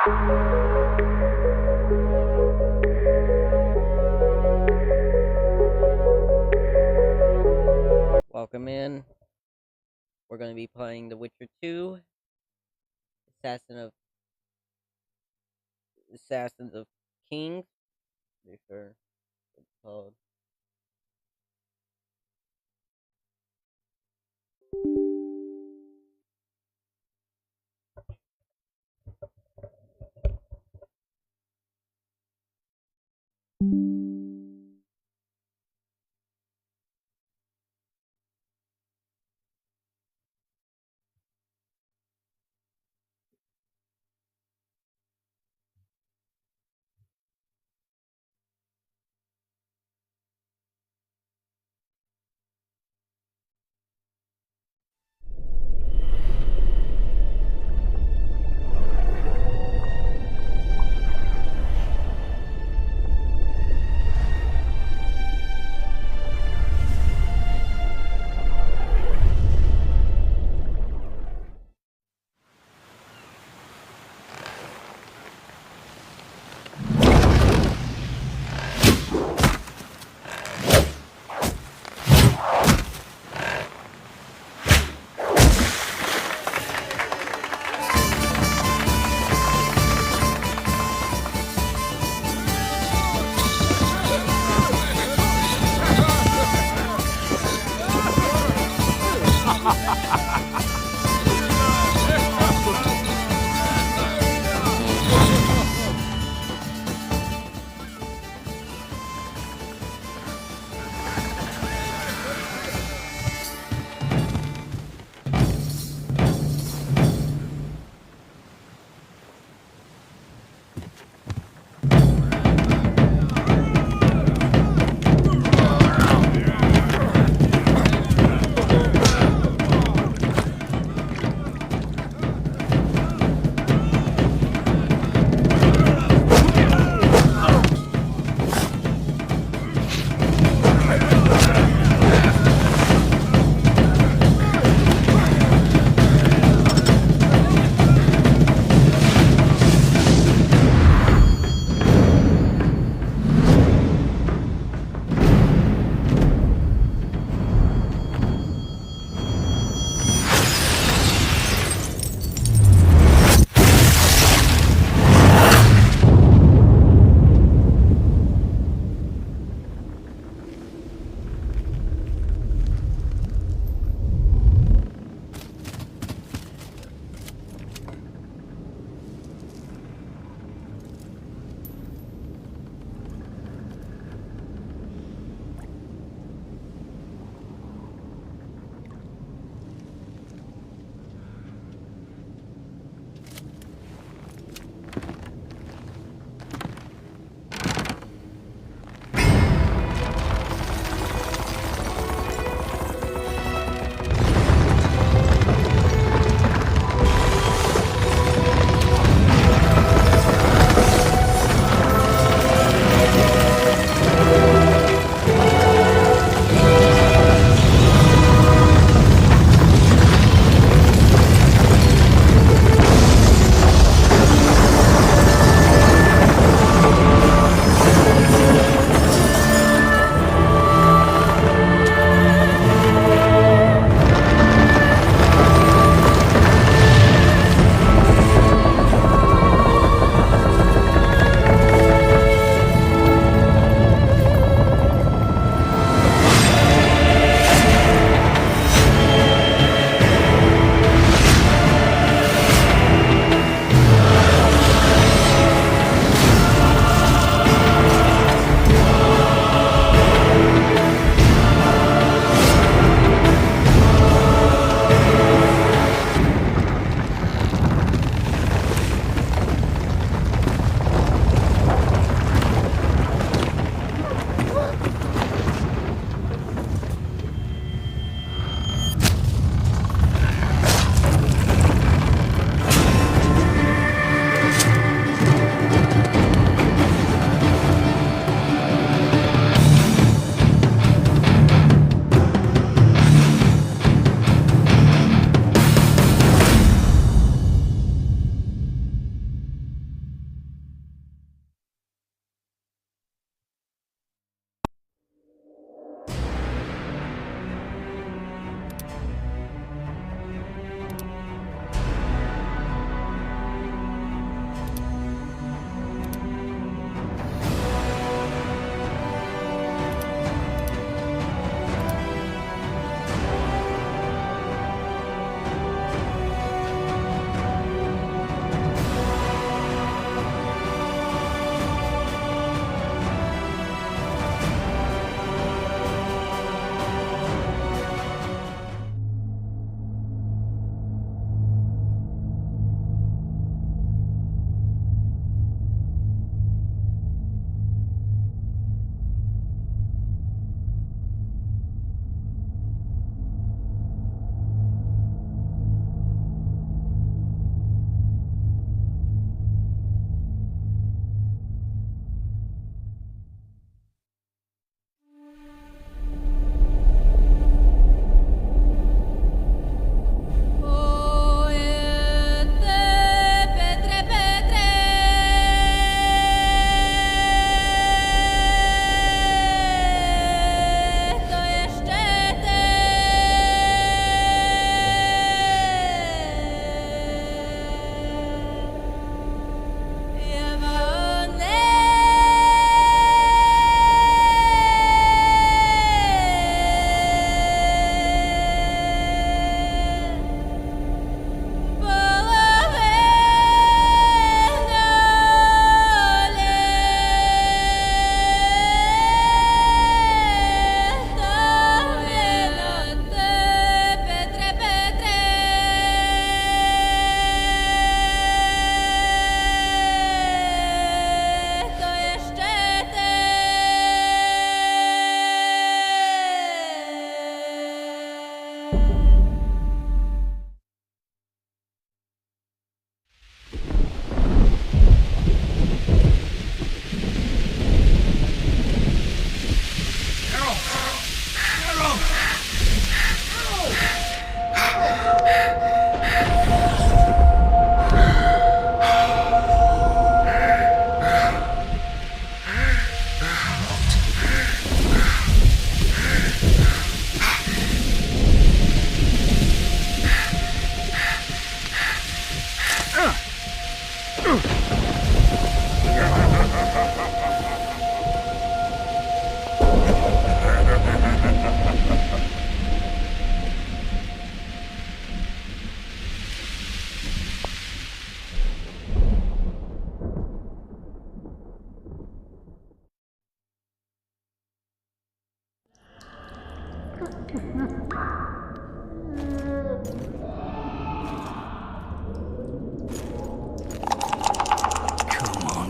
Welcome in. We're going to be playing The Witcher 2, Assassin of Assassins of Kings. Pretty sure what it's called.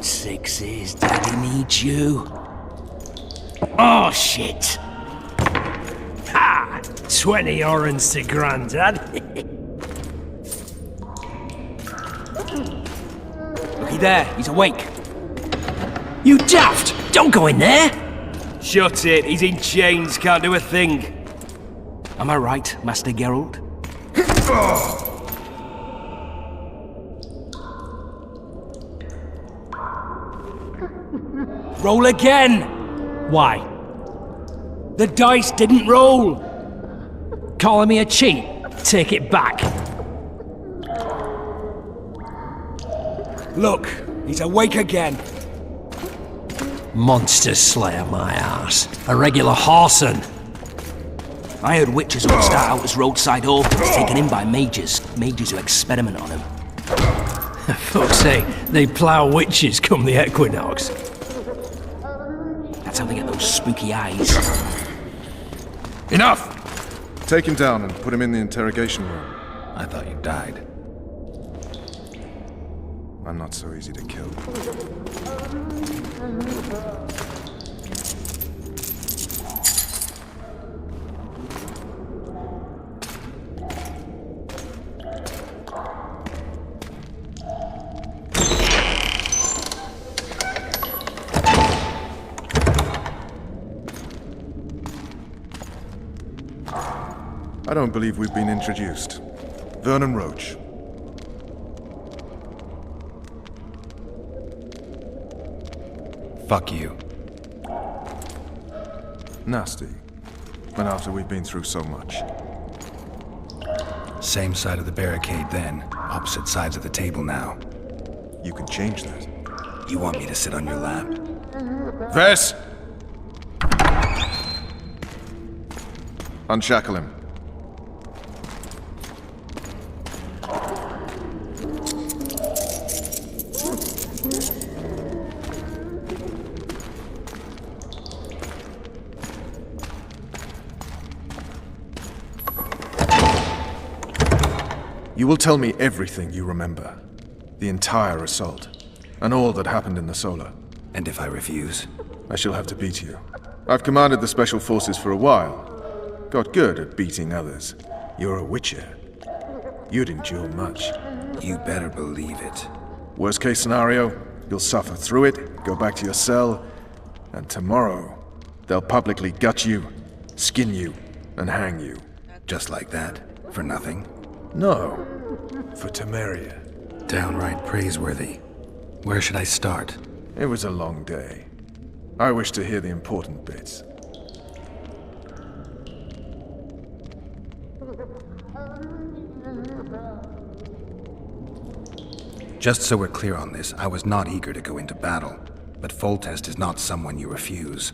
on, sixes. Daddy needs you. Oh, shit. Ha! 20 orange to Grandad. Looky there, he's awake. You daft! Don't go in there! Shut it, he's in chains, can't do a thing. Am I right, Master Geralt? Roll again! Why? The dice didn't roll! Calling me a cheat? Take it back. Look, he's awake again. Monster Slayer, my ass. A regular Harson. I heard witches would start out as roadside orphans taken in by mages. Mages who experiment on them. Fuck's sake, they plough witches come the equinox. That's how they get those spooky eyes. Enough! Take him down and put him in the interrogation room. I thought you died. I'm not so easy to kill. I don't believe we've been introduced. Vernon Roach. Fuck you. Nasty. And after we've been through so much. Same side of the barricade then. Opposite sides of the table now. You can change that. You want me to sit on your lap? Vess! Unshackle him. You will tell me everything you remember. The entire assault. And all that happened in the Solar. And if I refuse? I shall have to beat you. I've commanded the Special Forces for a while. Got good at beating others. You're a Witcher. You'd endure much. You better believe it. Worst case scenario, you'll suffer through it, go back to your cell, and tomorrow, they'll publicly gut you, skin you, and hang you. Just like that? For nothing? No, for Temeria. Downright praiseworthy. Where should I start? It was a long day. I wish to hear the important bits. Just so we're clear on this, I was not eager to go into battle, but Foltest is not someone you refuse.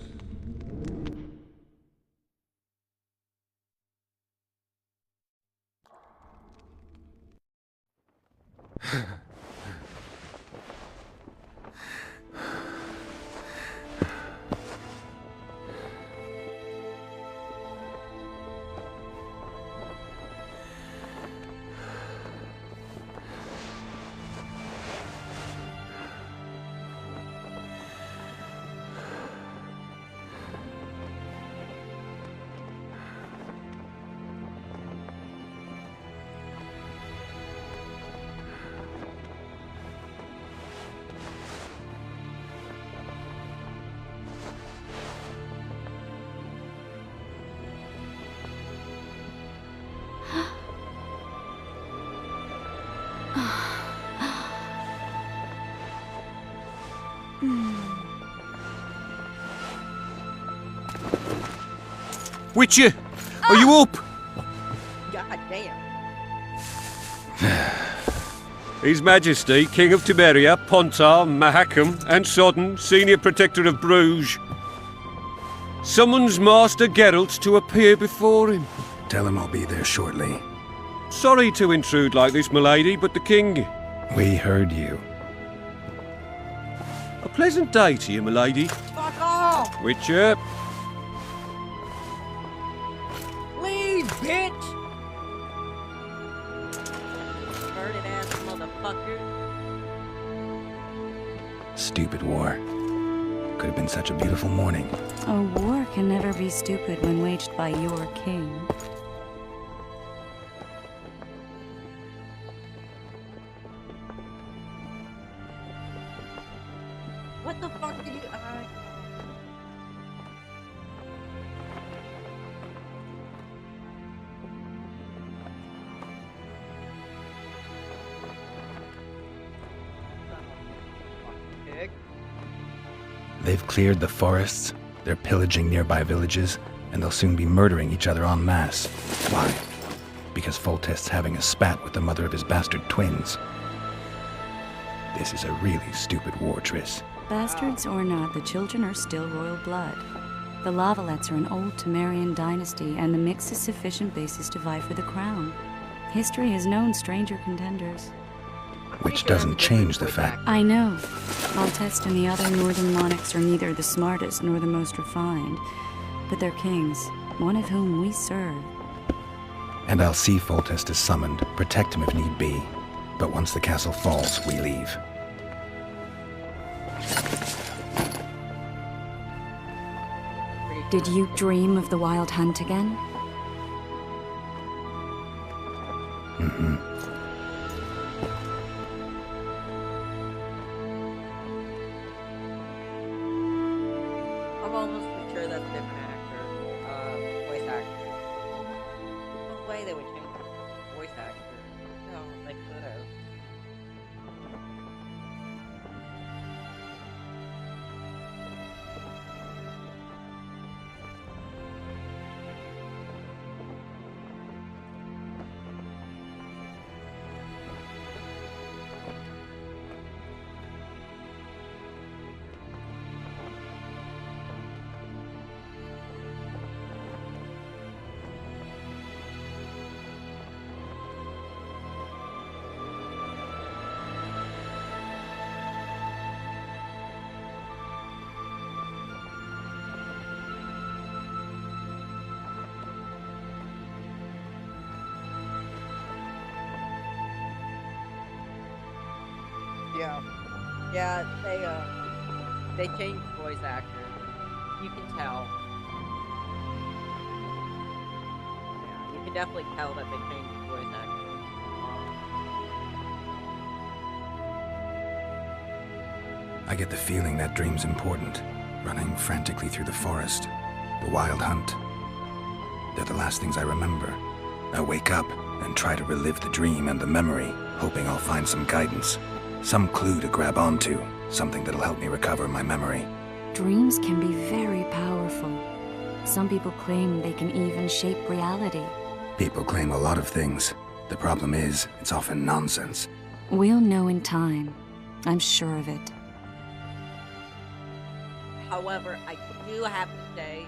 Witcher, are you up? God damn. His Majesty, King of Temeria, Pontar, Mahakam, and Sodden, Senior Protector of Bruges, summons Master Geralt to appear before him. Tell him I'll be there shortly. Sorry to intrude like this, milady, but the King... We heard you. A pleasant day to you, milady. Fuck off! Witcher. Leave, bitch! Burning ass motherfucker. Stupid war. Could have been such a beautiful morning. A war can never be stupid when waged by your king. What the fuck did you? Pig. They've cleared the forests, they're pillaging nearby villages, and they'll soon be murdering each other en masse. Why? Because Foltest's having a spat with the mother of his bastard twins. This is a really stupid war, Triss. Bastards or not, the children are still royal blood. The Lavalettes are an old Temerian dynasty, and the mix is sufficient basis to vie for the crown. History has known stranger contenders. Which doesn't change the fact. I know. Foltest and the other northern monarchs are neither the smartest nor the most refined, but they're kings, one of whom we serve. And I'll see Foltest is summoned, protect him if need be. But once the castle falls, we leave. Did you dream of the Wild Hunt again? Mm-hmm. I'm almost for sure that's a different actor, voice actor. No way they would change the voice actor. No, they could have. Yeah, they changed voice actors. You can tell. Yeah, you can definitely tell that they changed voice actors. I get the feeling that dream's important. Running frantically through the forest. The Wild Hunt. They're the last things I remember. I wake up and try to relive the dream and the memory, hoping I'll find some guidance. Some clue to grab onto. Something that'll help me recover my memory. Dreams can be very powerful. Some people claim they can even shape reality. People claim a lot of things. The problem is, it's often nonsense. We'll know in time. I'm sure of it. However, I do have to say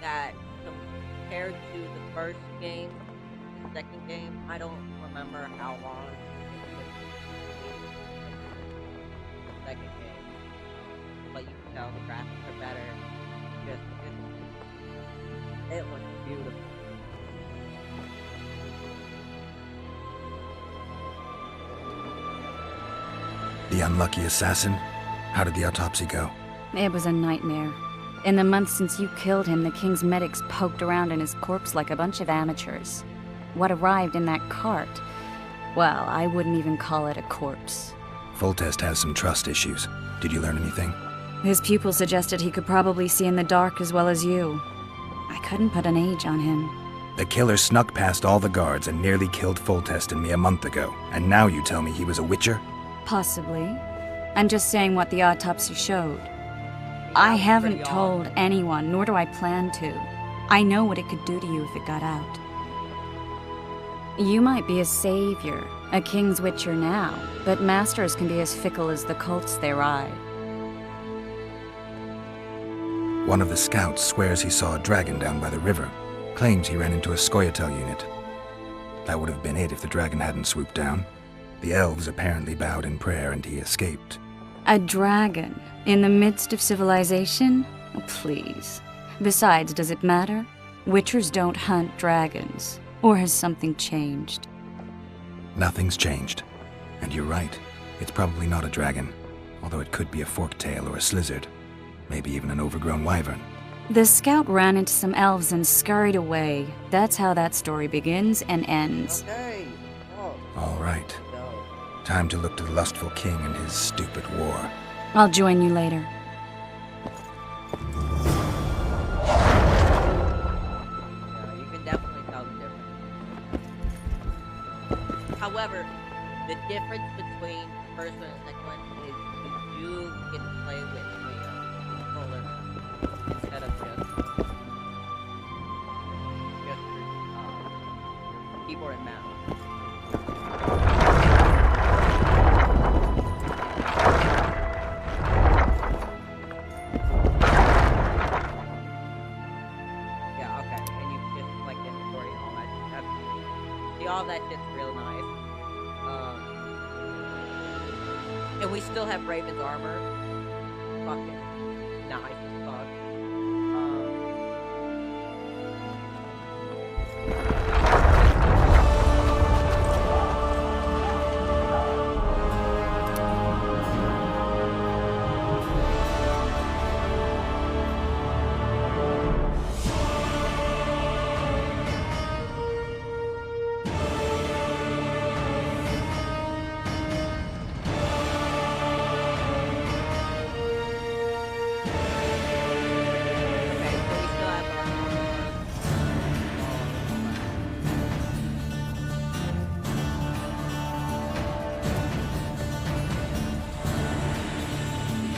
that compared to the first game, the second game, I don't remember how long it took the second game. But you can tell the graphics are better. It looks beautiful. The unlucky assassin? How did the autopsy go? It was a nightmare. In the months since you killed him, the king's medics poked around in his corpse like a bunch of amateurs. What arrived in that cart? Well, I wouldn't even call it a corpse. Foltest has some trust issues. Did you learn anything? His pupil suggested he could probably see in the dark as well as you. I couldn't put an age on him. The killer snuck past all the guards and nearly killed Foltest and me a month ago. And now you tell me he was a witcher? Possibly. I'm just saying what the autopsy showed. I haven't told anyone, nor do I plan to. I know what it could do to you if it got out. You might be a savior, a king's witcher now, but masters can be as fickle as the colts they ride. One of the scouts swears he saw a dragon down by the river. Claims he ran into a Scoia'tael unit. That would have been it if the dragon hadn't swooped down. The elves apparently bowed in prayer and he escaped. A dragon? In the midst of civilization? Oh, please. Besides, does it matter? Witchers don't hunt dragons. Or has something changed? Nothing's changed. And you're right. It's probably not a dragon. although it could be a forktail or a slizzard. Maybe even an overgrown wyvern. The scout ran into some elves and scurried away. That's how that story begins and ends. Okay. Oh, All right. no. Time to look to the lustful king and his stupid war. I'll join you later. Yeah, you can definitely tell the difference. However, the difference between the first one and the second one is you do get to play with the controller instead of just your keyboard and mouse. Yeah, okay, and you just select inventory and all that. See, all that shit's real nice. And we still have Raven's armor. Fucking nice as fuck. Okay, so we still have our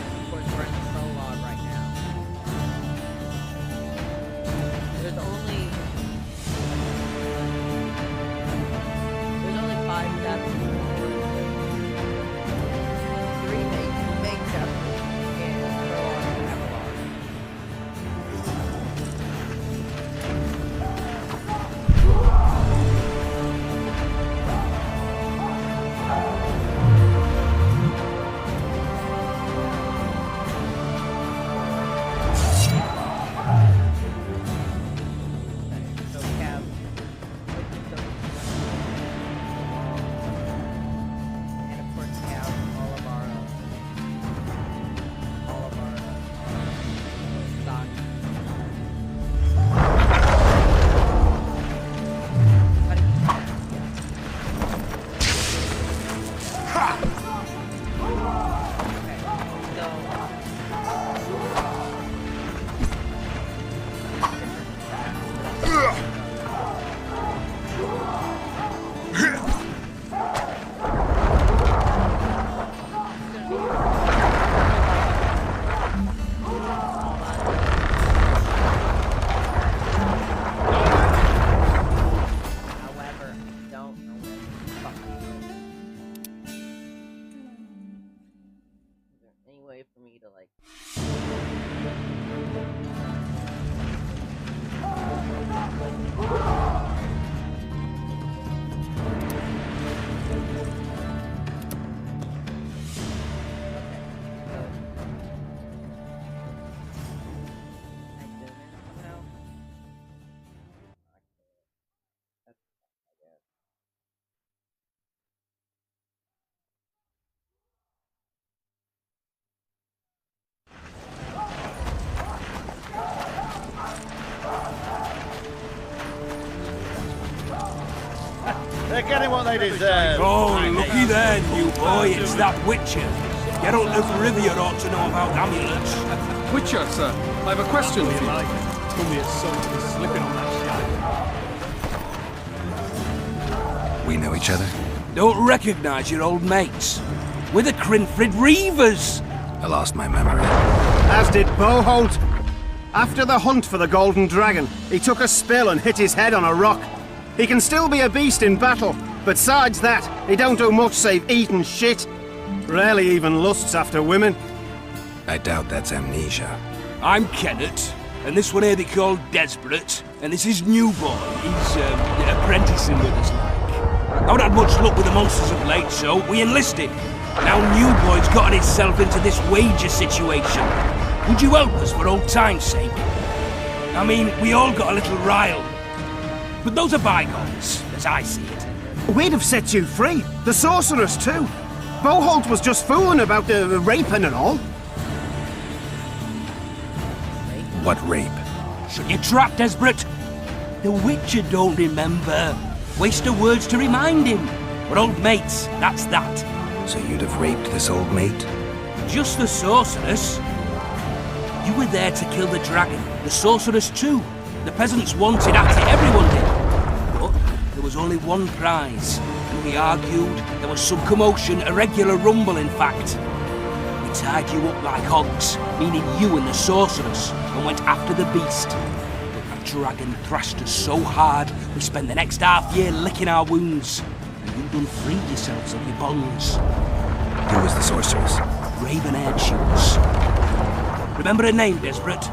of course, we're in the prologue right now. There's only 5 chapters. 3 main chapters and prologue and epilogue. So we have and of course we have all of our stock. How do you do that? However, I don't know where the fuck I go. Is there any way for me to like? They're getting what they deserve. Oh, looky there, new boy, it's that Witcher. Geralt of Rivia ought to know about amulets. Witcher, sir, I have a question for you. Told me it's something slipping on that We know each other? Don't recognise your old mates. We're the Crinfrid Reavers. I lost my memory. As did Boholt. After the hunt for the Golden Dragon, he took a spill and hit his head on a rock. He can still be a beast in battle, but besides that, he don't do much save eat and shit. Rarely even lusts after women. I doubt that's amnesia. I'm Kenneth, and this one here they call Desperate, and this is New Boy. He's apprenticing with us like. I haven't had much luck with the monsters of late, so we enlisted. Now New Boy's gotten himself into this wager situation. Would you help us for old time's sake? I mean, we all got a little riled. But those are bygones, as I see it. We'd have set you free. The sorceress too. Boholt was just fooling about the raping and all. What rape? Shut your trap, Desperate! The Witcher don't remember. Waste of words to remind him. We're old mates, that's that. So you'd have raped this old mate? Just the sorceress. You were there to kill the dragon, the sorceress too. The peasants wanted at it, everyone did. But there was only one prize. And we argued, there was some commotion, a regular rumble in fact. We tied you up like hogs, meaning you and the sorceress, and went after the beast. But the dragon thrashed us so hard, we spent the next half-year licking our wounds. And you done freed yourselves of your bonds. Who was the sorceress? Raven-haired she was. Remember her name, Desperate?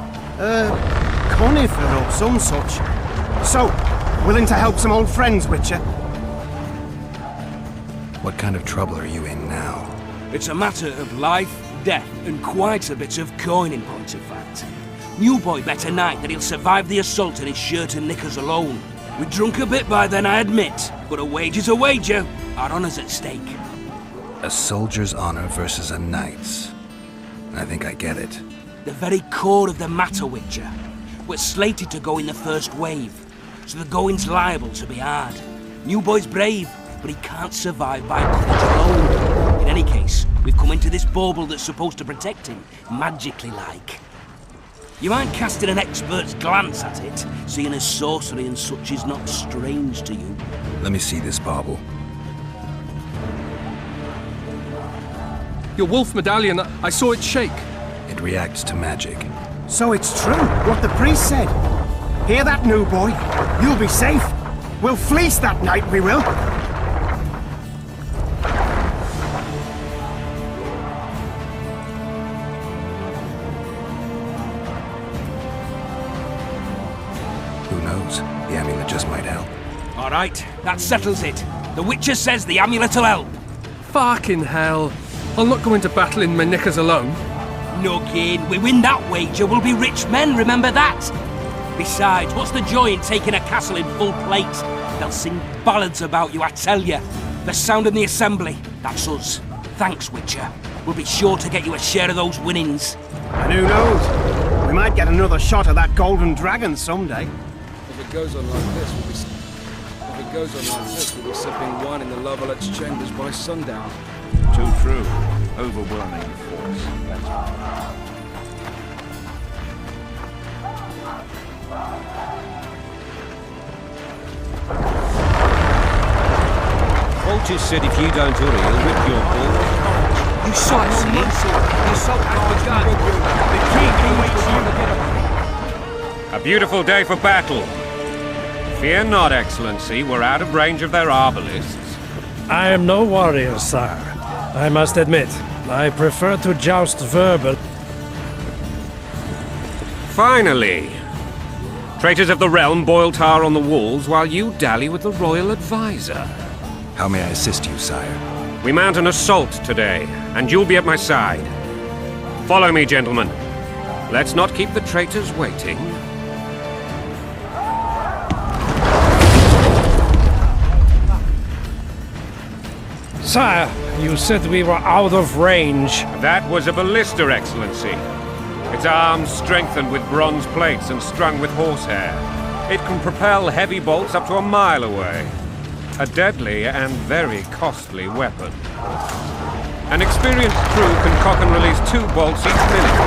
Conifer or some such. So, willing to help some old friends, Witcher? What kind of trouble are you in now? It's a matter of life, death, and quite a bit of coin in point of fact. New boy bet a night that he'll survive the assault and his shirt and knickers alone. We drunk a bit by then, I admit, but a wager's a wager. Our honour's at stake. A soldier's honor versus a knight's. I think I get it. The very core of the matter, Witcher. We're slated to go in the first wave, so the going's liable to be hard. New boy's brave, but he can't survive by courage alone. In any case, we've come into this bauble that's supposed to protect him, magically like. You mind casting an expert's glance at it, seeing as sorcery and such is not strange to you? Let me see this bauble. Your wolf medallion, I saw it shake. It reacts to magic. So it's true, what the priest said. Hear that, new boy? You'll be safe. We'll fleece that night, we will. Who knows? The amulet just might help. All right, that settles it. The Witcher says the amulet'll help. Fucking hell. I'll not go into battle in my knickers alone. No gain. We win that wager, we'll be rich men, remember that? Besides, what's the joy in taking a castle in full plate? They'll sing ballads about you, I tell you. The sound in the assembly, that's us. Thanks, Witcher. We'll be sure to get you a share of those winnings. And who knows? We might get another shot of that golden dragon someday. If it goes on like this, we'll be sipping wine in the Lovelet's chambers by sundown. Too true. Overwhelming force. That's right. Vulture said if you don't hurry, he'll rip your ball. You saw it, see? You saw it. A beautiful day for battle. Fear not, Excellency. We're out of range of their arbalists. I am no warrior, sire. I must admit, I prefer to joust verbal. Finally! Traitors of the realm boil tar on the walls while you dally with the royal advisor. How may I assist you, sire? We mount an assault today, and you'll be at my side. Follow me, gentlemen. Let's not keep the traitors waiting. Sire, you said we were out of range. That was a ballista, Excellency. Its arms strengthened with bronze plates and strung with horsehair. It can propel heavy bolts up to a mile away. A deadly and very costly weapon. An experienced crew can cock and release 2 bolts each minute,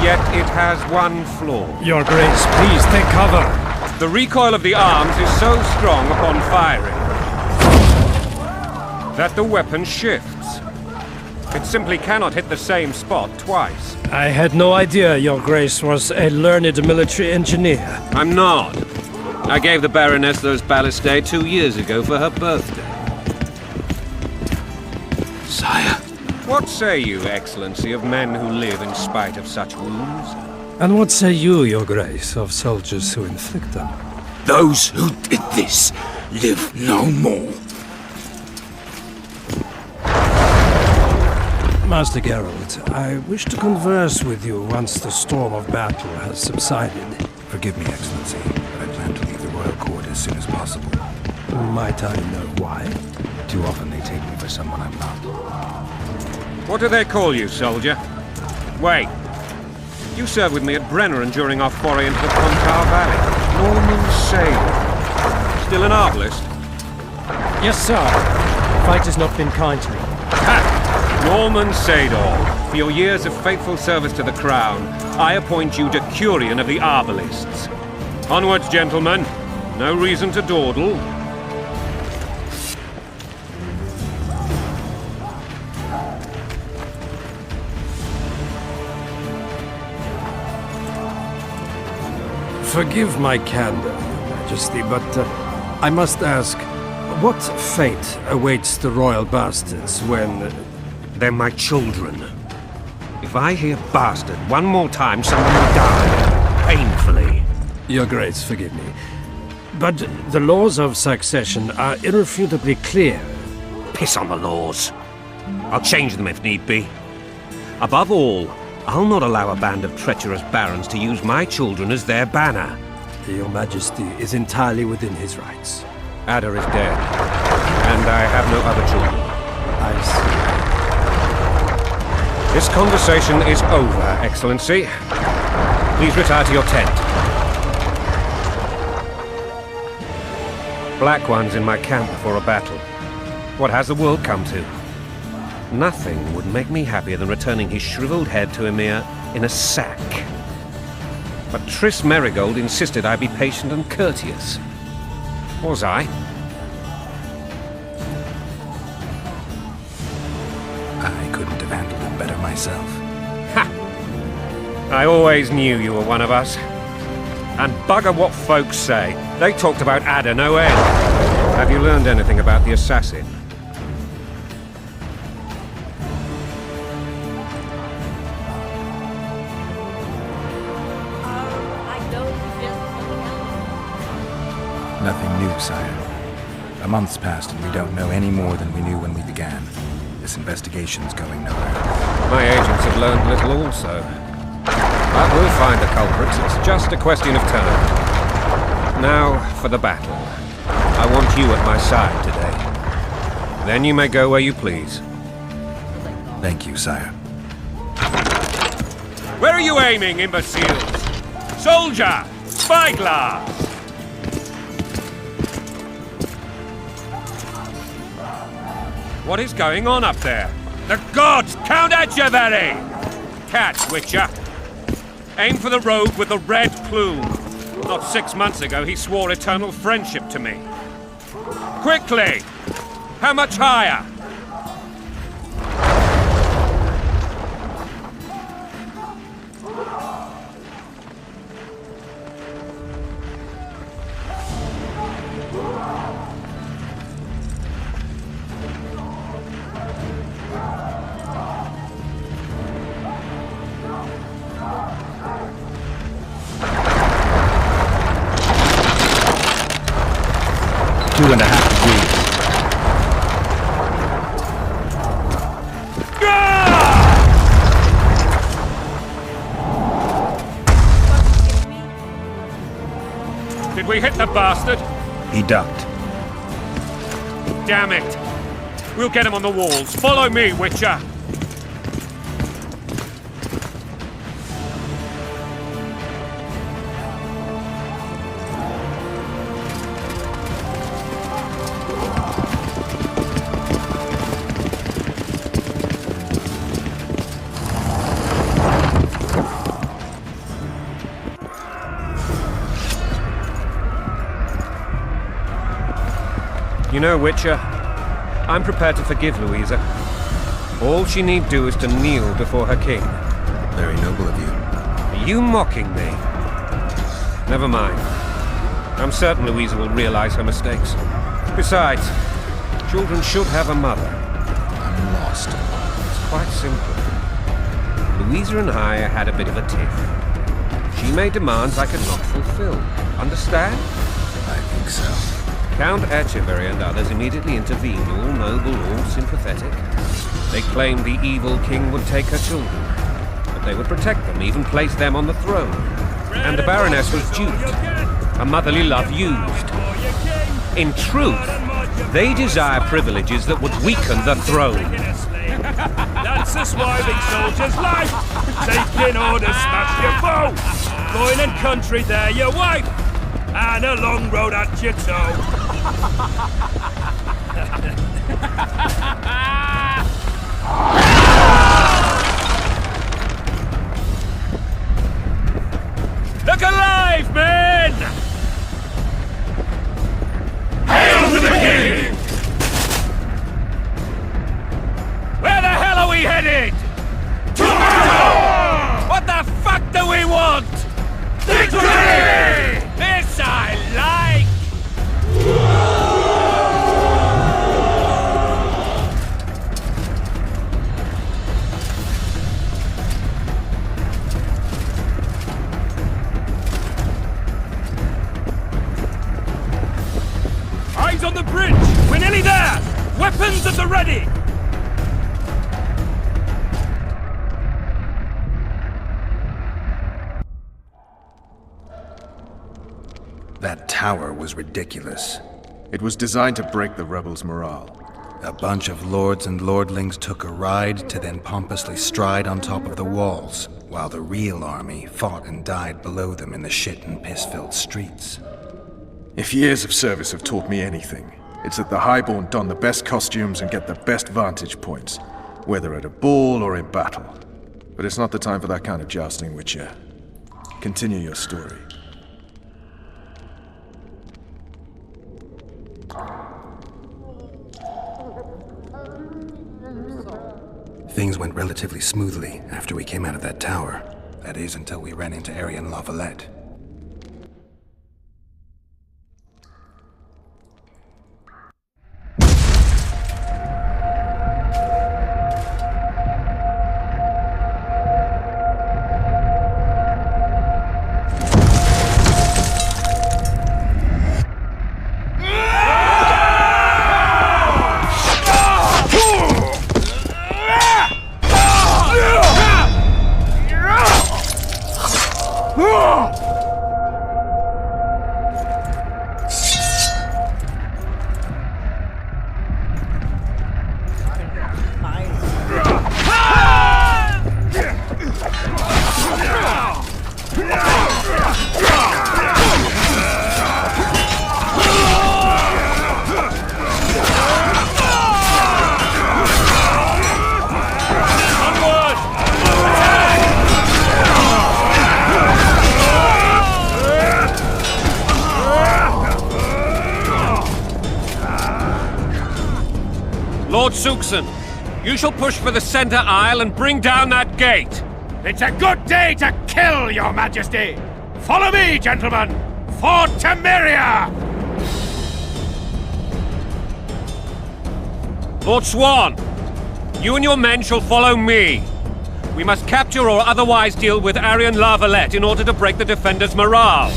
yet it has one flaw. Your Grace, please take cover. The recoil of the arms is so strong upon firing that the weapon shifts. It simply cannot hit the same spot twice. I had no idea Your Grace was a learned military engineer. I'm not. I gave the Baroness those ballistae 2 years ago for her birthday. Sire. What say you, Excellency, of men who live in spite of such wounds? And what say you, Your Grace, of soldiers who inflict them? Those who did this live no more. Master Geralt, I wish to converse with you once the storm of battle has subsided. Forgive me, Excellency, but I plan to leave the royal court as soon as possible. Might I know why? Too often they take me for someone I'm not. What do they call you, soldier? Wait. You served with me at Brenner during our foray into the Pontar Valley. Norman Sale. Still an arbalist? Yes, sir. Fate has not been kind to me. Ha! Norman Sador, for your years of faithful service to the Crown, I appoint you Decurion of the Arbalists. Onwards, gentlemen. No reason to dawdle. Forgive my candor, Your Majesty, but I must ask, what fate awaits the royal bastards when... They're my children. If I hear bastard one more time, someone will die. Painfully. Your Grace, forgive me. But the laws of succession are irrefutably clear. Piss on the laws. I'll change them if need be. Above all, I'll not allow a band of treacherous barons to use my children as their banner. Your Majesty is entirely within his rights. Ada is dead, and I have no other children. I see. This conversation is over, Excellency. Please retire to your tent. Black One's in my camp before a battle. What has the world come to? Nothing would make me happier than returning his shriveled head to Emir in a sack. But Triss Merigold insisted I be patient and courteous. Was I? I couldn't have handled it better myself. Ha! I always knew you were one of us. And bugger what folks say. They talked about Ada no end. Have you learned anything about the assassin? I know just Nothing new, sire. A month's passed and we don't know any more than we knew when we began. This investigation's going nowhere. My agents have learned little also. But we'll find the culprits. It's just a question of time. Now, for the battle. I want you at my side today. Then you may go where you please. Thank you, sire. Where are you aiming, imbeciles? Soldier! Spyglass! What is going on up there? The gods! Count Etcheverry! Catch, Witcher! Aim for the rogue with the red plume. Not 6 months ago, he swore eternal friendship to me. Quickly! How much higher? Did we hit the bastard? He ducked. Damn it! We'll get him on the walls. Follow me, Witcher! You know, Witcher, I'm prepared to forgive Louisa. All she need do is to kneel before her king. Very noble of you. Are you mocking me? Never mind. I'm certain Louisa will realize her mistakes. Besides, children should have a mother. I'm lost. It's quite simple. Louisa and I had a bit of a tiff. She made demands I could not fulfill. Understand? I think so. Count Etcheverry and others immediately intervened, all noble, all sympathetic. They claimed the evil king would take her children, but they would protect them, even place them on the throne. And the Baroness was duped, her motherly love used. In truth, they desire privileges that would weaken the throne. That's the swiving soldier's life. Taking orders, smash your foe. Loin and country, there your wife. And a long road at your toe. Look alive, men! Hail to the king! Where the hell are we headed? Tomorrow! What the fuck do we want? Victory! This I like! Eyes on the bridge! We're nearly there! Weapons at the ready! That tower was ridiculous. It was designed to break the rebels' morale. A bunch of lords and lordlings took a ride to then pompously stride on top of the walls, while the real army fought and died below them in the shit and piss-filled streets. If years of service have taught me anything, it's that the Highborn don the best costumes and get the best vantage points, whether at a ball or in battle. But it's not the time for that kind of jousting, Witcher. Continue your story. Things went relatively smoothly after we came out of that tower. That is, until we ran into Aryan La Valette. Lord Suxon, you shall push for the center aisle and bring down that gate. It's a good day to kill, your majesty! Follow me, gentlemen! For Temeria! Lord Swan, you and your men shall follow me. We must capture or otherwise deal with Aryan La Valette in order to break the defenders' morale.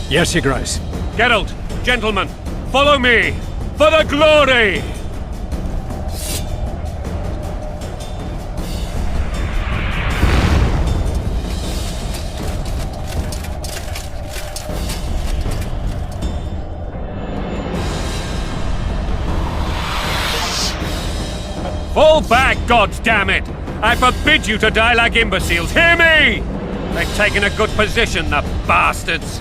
Yes, Your Grace. Geralt, gentlemen, follow me! For the glory! Fall back, goddammit! I forbid you to die like imbeciles, hear me! They've taken a good position, the bastards!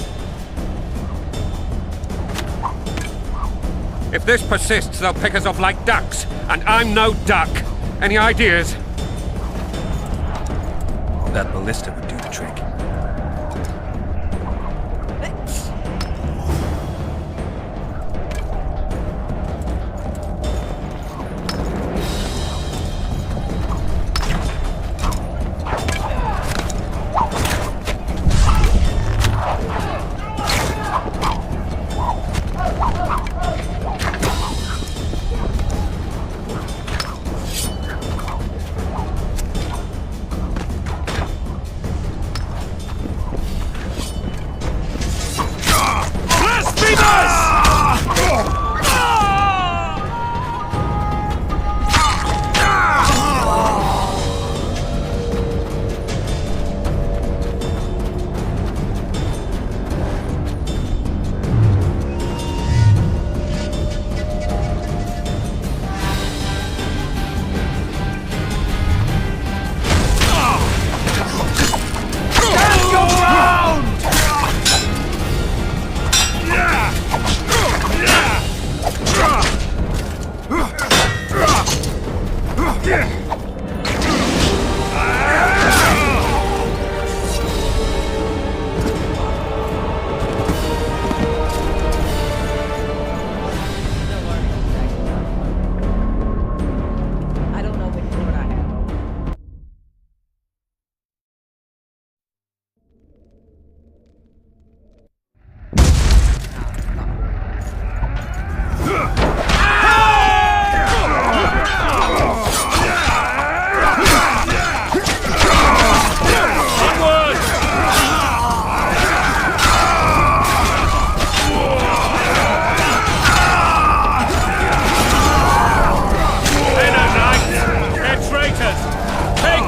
If this persists, they'll pick us off like ducks, and I'm no duck. Any ideas? That ballista would do the trick.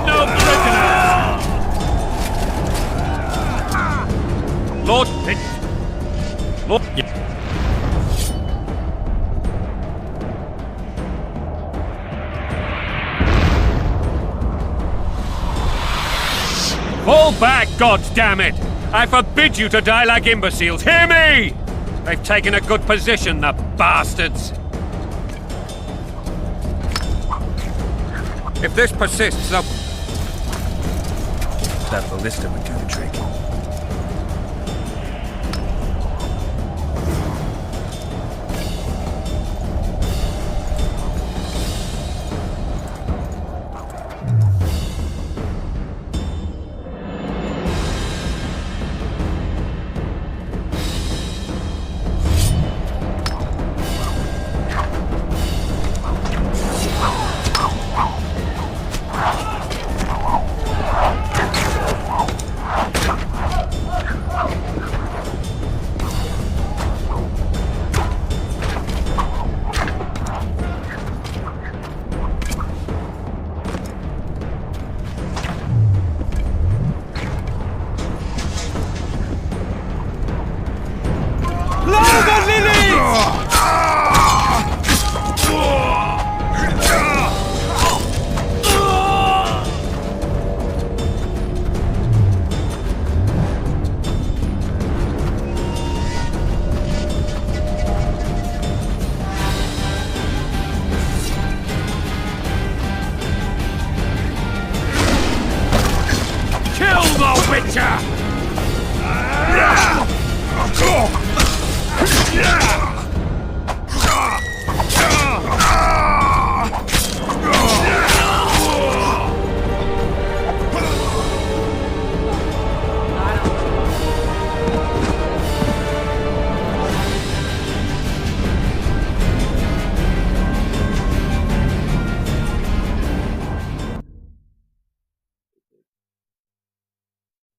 no prisoners! Lord... Lord... Fall back, goddammit! I forbid you to die like imbeciles. Hear me! They've taken a good position, the bastards! If this persists, they'll... That ballista would do the trick.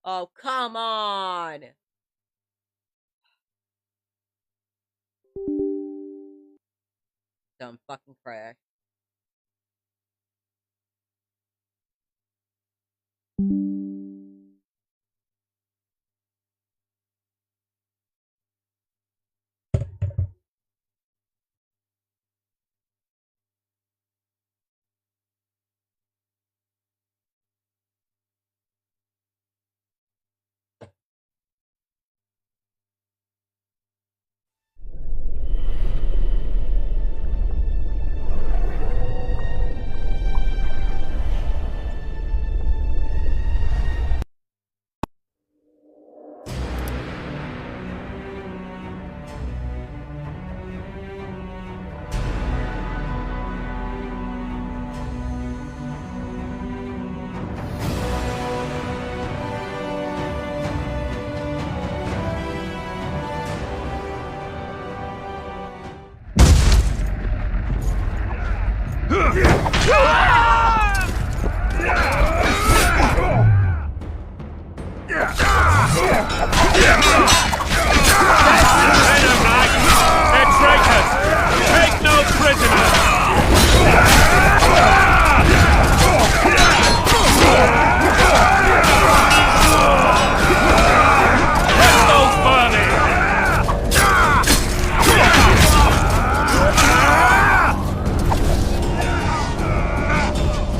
Oh, come on! Dumb fucking crash.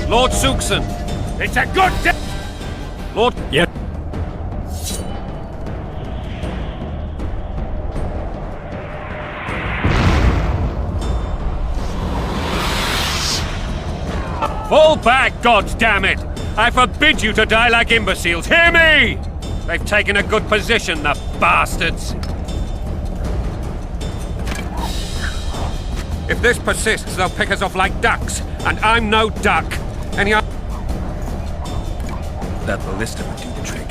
Lord Suxon! It's a good day! Lord... Yeah. Fall back, goddammit! I forbid you to die like imbeciles. Hear me! They've taken a good position, the bastards! If this persists, they'll pick us off like ducks, and I'm no duck. Any other... That ballista would do the trick.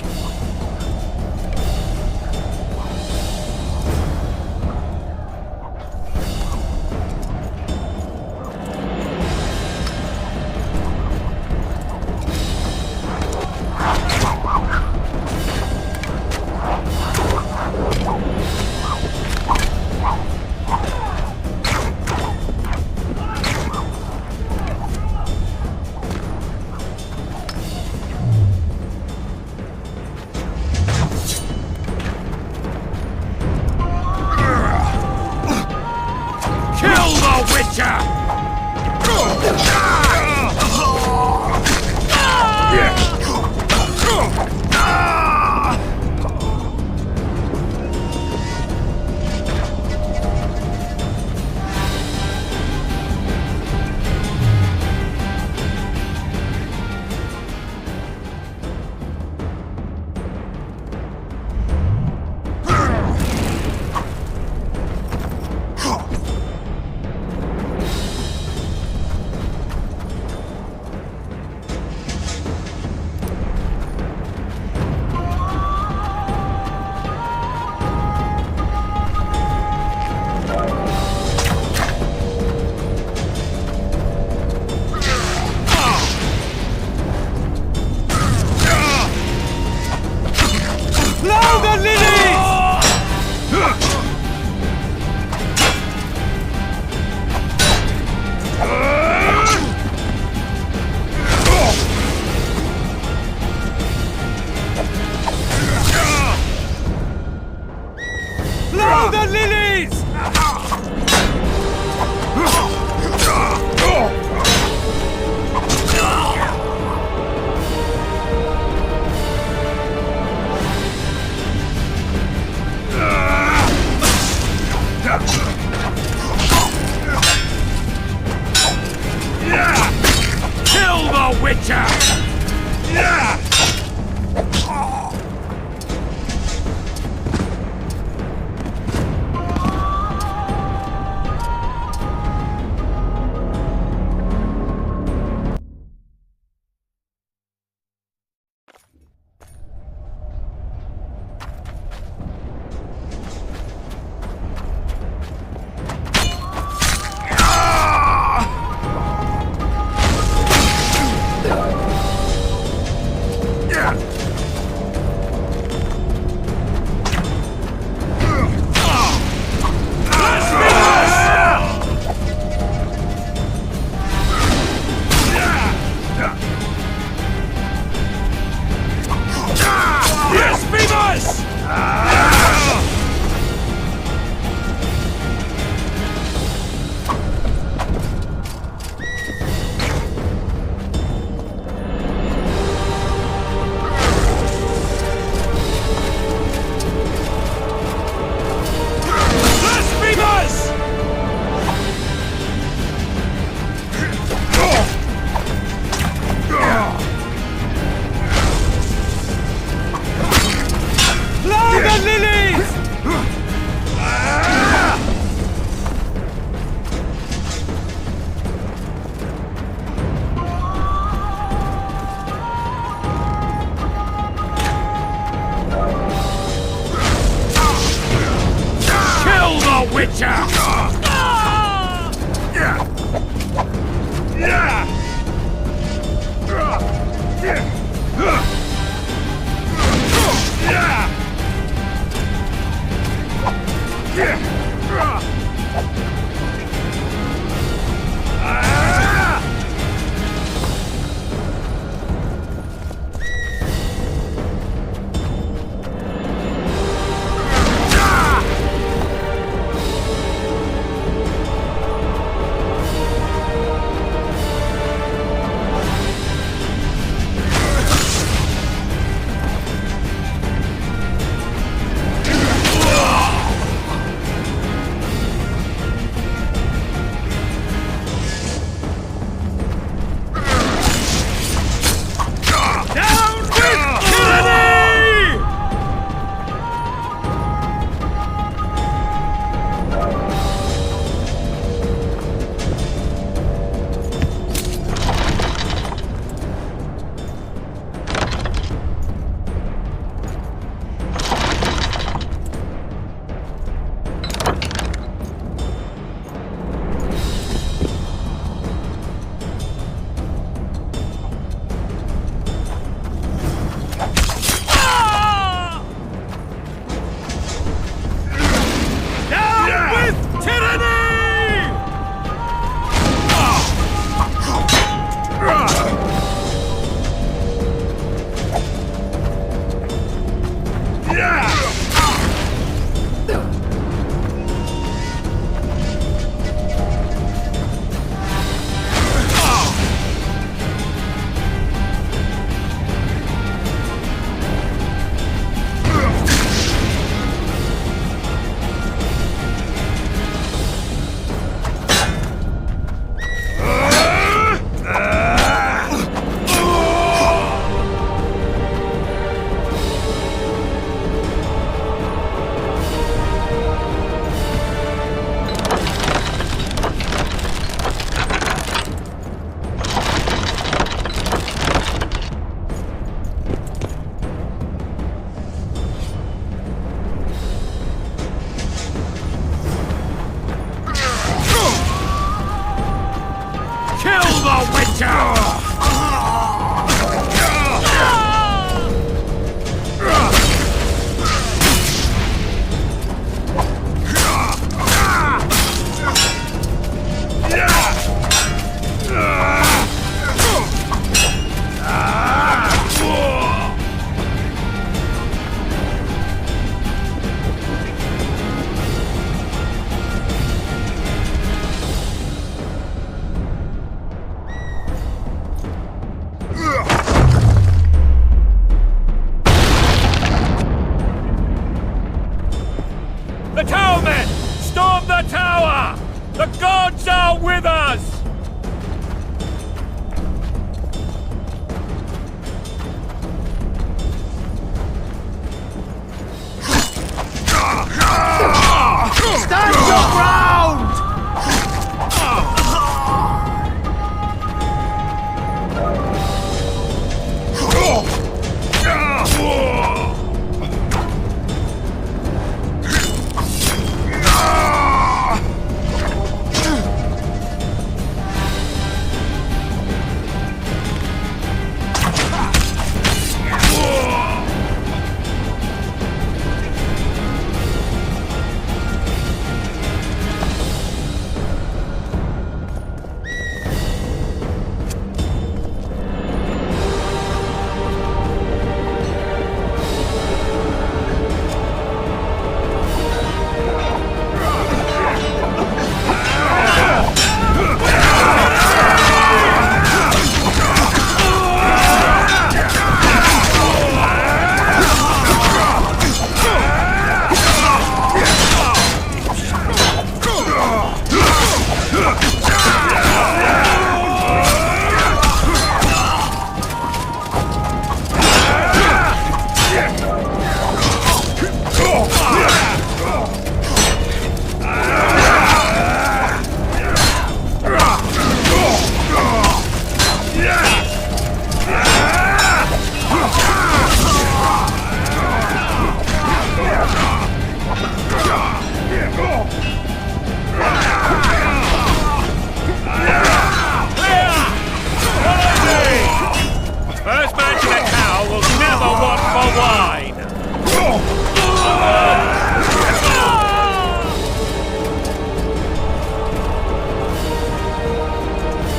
wine!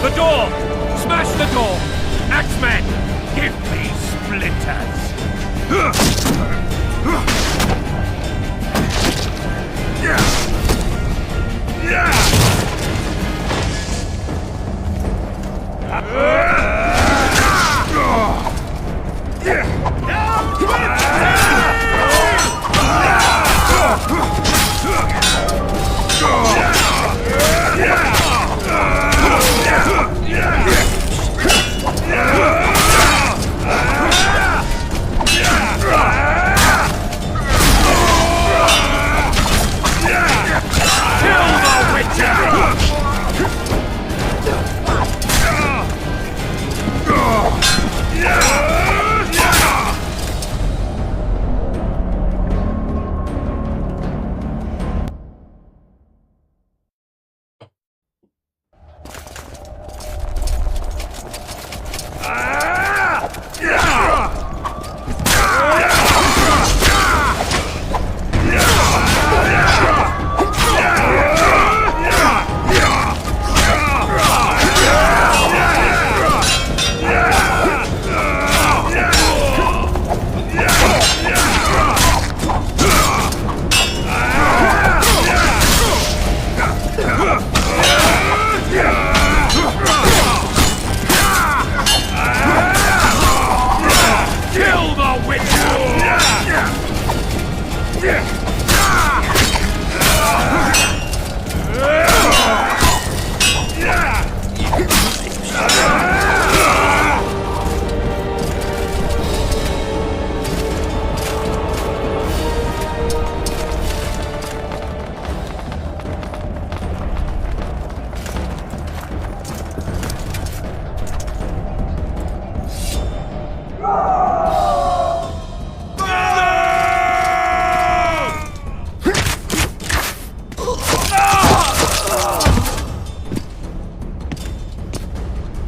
The door! Smash the door! Axemen! Give me splinters!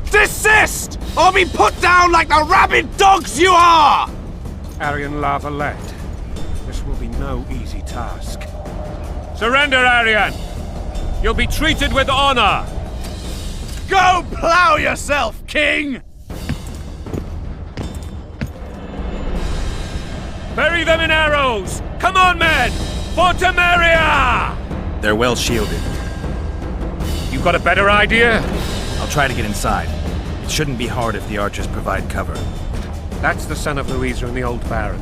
Desist! Or be put down like the rabid dogs you are! Aryan La Valette, this will be no easy task. Surrender, Aryan! You'll be treated with honor! Go plow yourself, King! Bury them in arrows! Come on, men! For Temeria! They're well shielded. You got a better idea? I'll try to get inside. It shouldn't be hard if the archers provide cover. That's the son of Louisa and the old Baron,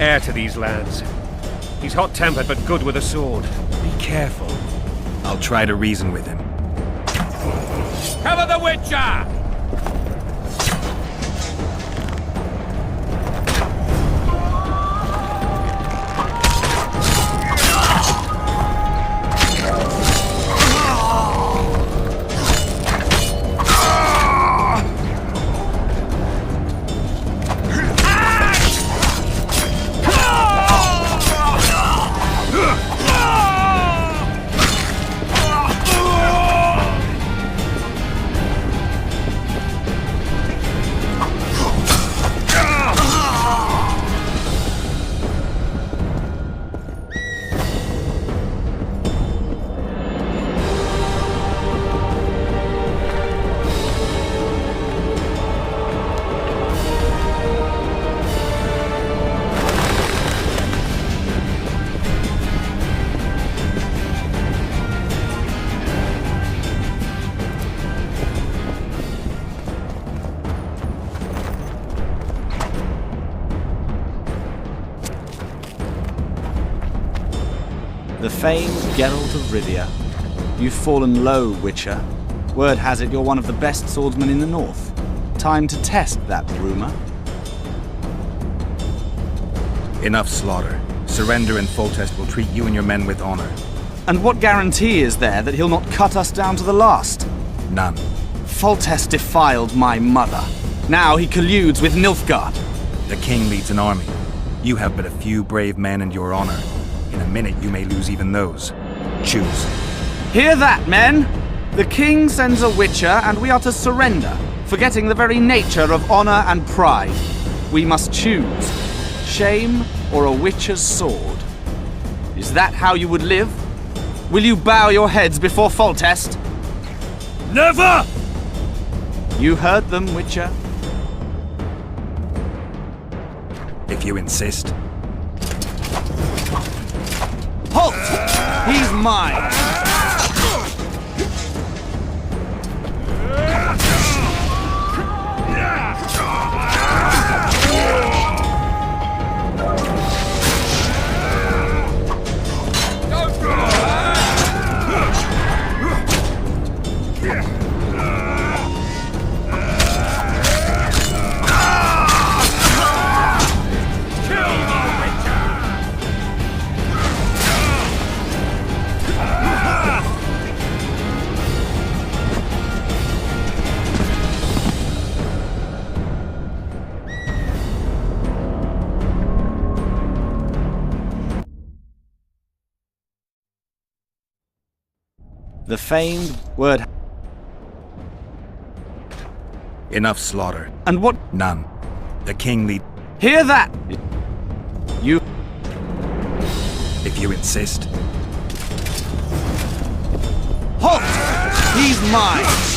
heir to these lands. He's hot-tempered but good with a sword. Be careful. I'll try to reason with him. Cover the Witcher! The famed Geralt of Rivia. You've fallen low, Witcher. Word has it you're one of the best swordsmen in the north. Time to test that rumor. Enough slaughter. Surrender and Foltest will treat you and your men with honor. And what guarantee is there that he'll not cut us down to the last? None. Foltest defiled my mother. Now he colludes with Nilfgaard. The king leads an army. You have but a few brave men and your honor. In a minute you may lose even those. Choose. Hear that, men! The king sends a Witcher, and we are to surrender, forgetting the very nature of honor and pride. We must choose. Shame or a witcher's sword? Is that how you would live? Will you bow your heads before Foltest? Never! You heard them, Witcher. If you insist. Halt! He's mine! The famed word. Enough slaughter. And what? None. The king lead. Hear that! You. If you insist. Halt! He's mine!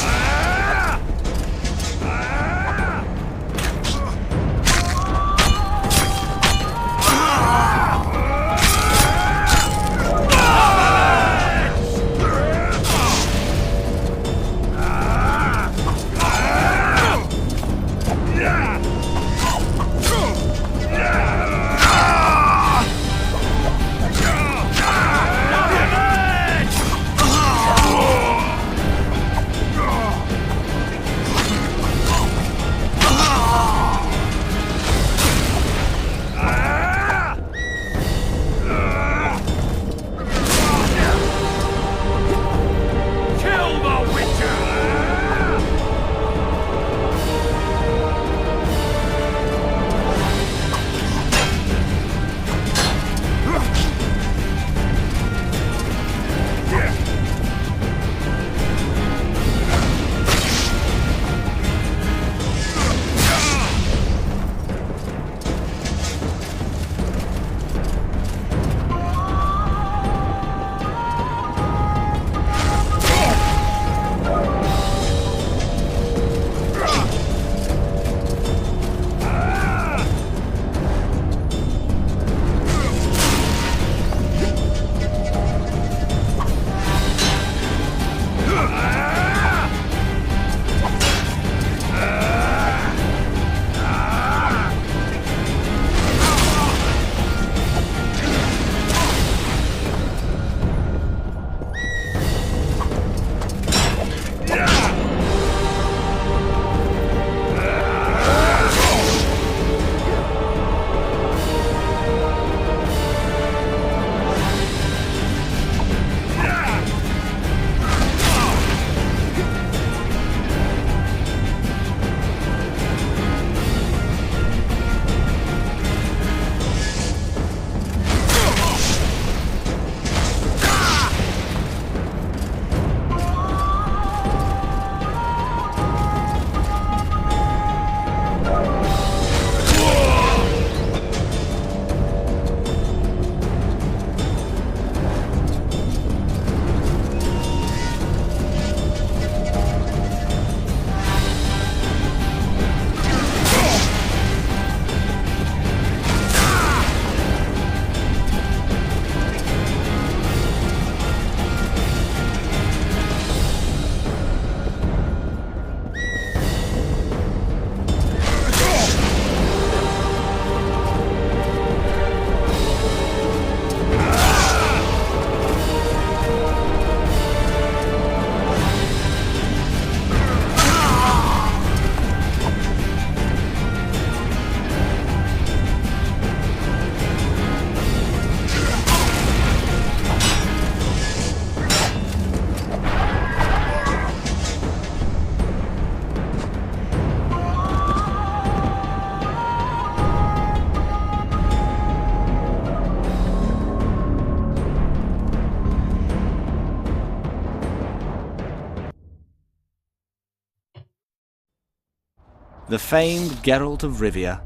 The famed Geralt of Rivia.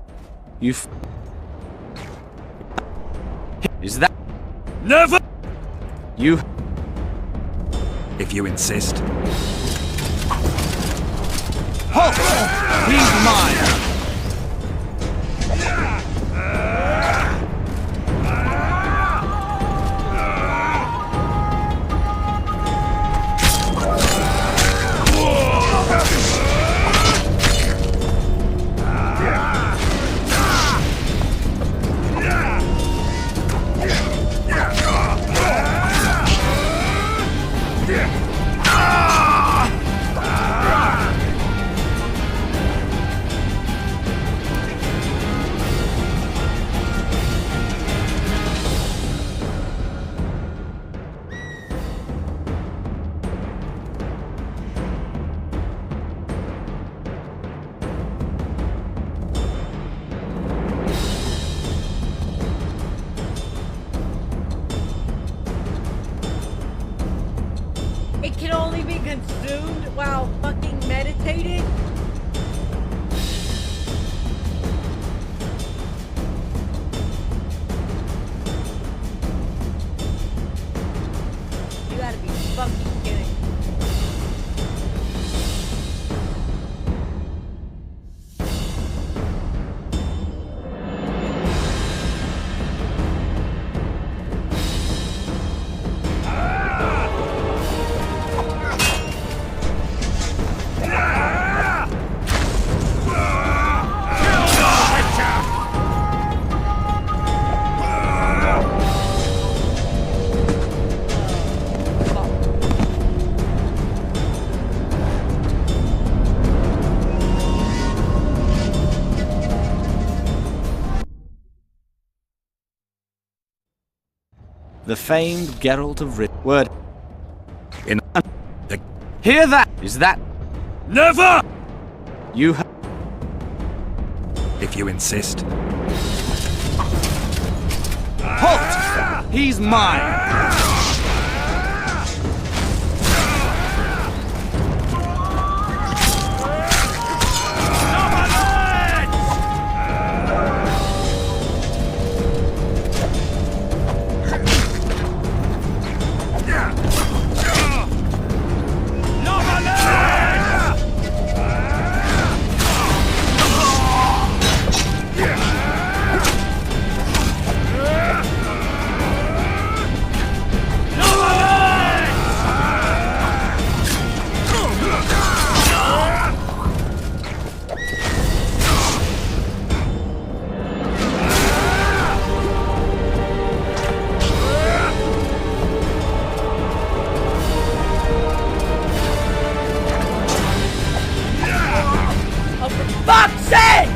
Never! You... If you insist. Halt! He's mine! It can only be consumed while fucking meditating? You gotta be fucking kidding. The famed Geralt of Rivia. Word. In the... Hear that? Is that... Never! You... If you insist. Halt! He's mine! Fuck's sake!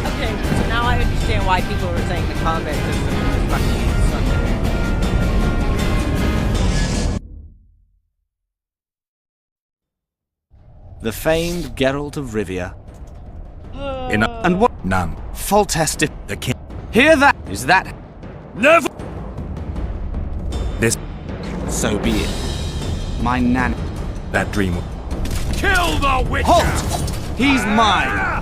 Okay, so now I understand why people were saying the combat system was fucking sucky. The famed Geralt of Rivia. And what? None. Foltest The king. Hear that? Is that... Never! This. So be it. My nan... That dream. Kill the Witcher! Halt! He's mine!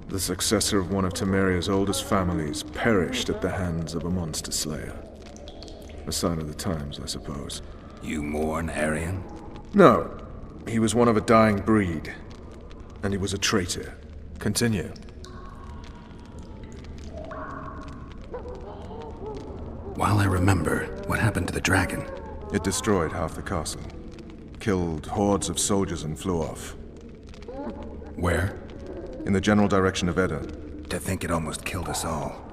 The successor of one of Temeria's oldest families perished at the hands of a monster slayer. A sign of the times, I suppose. You mourn Arian? No. He was one of a dying breed. And he was a traitor. Continue. While I remember, what happened to the dragon? It destroyed half the castle. Killed hordes of soldiers and flew off. Where? In the general direction of Edda. To think it almost killed us all.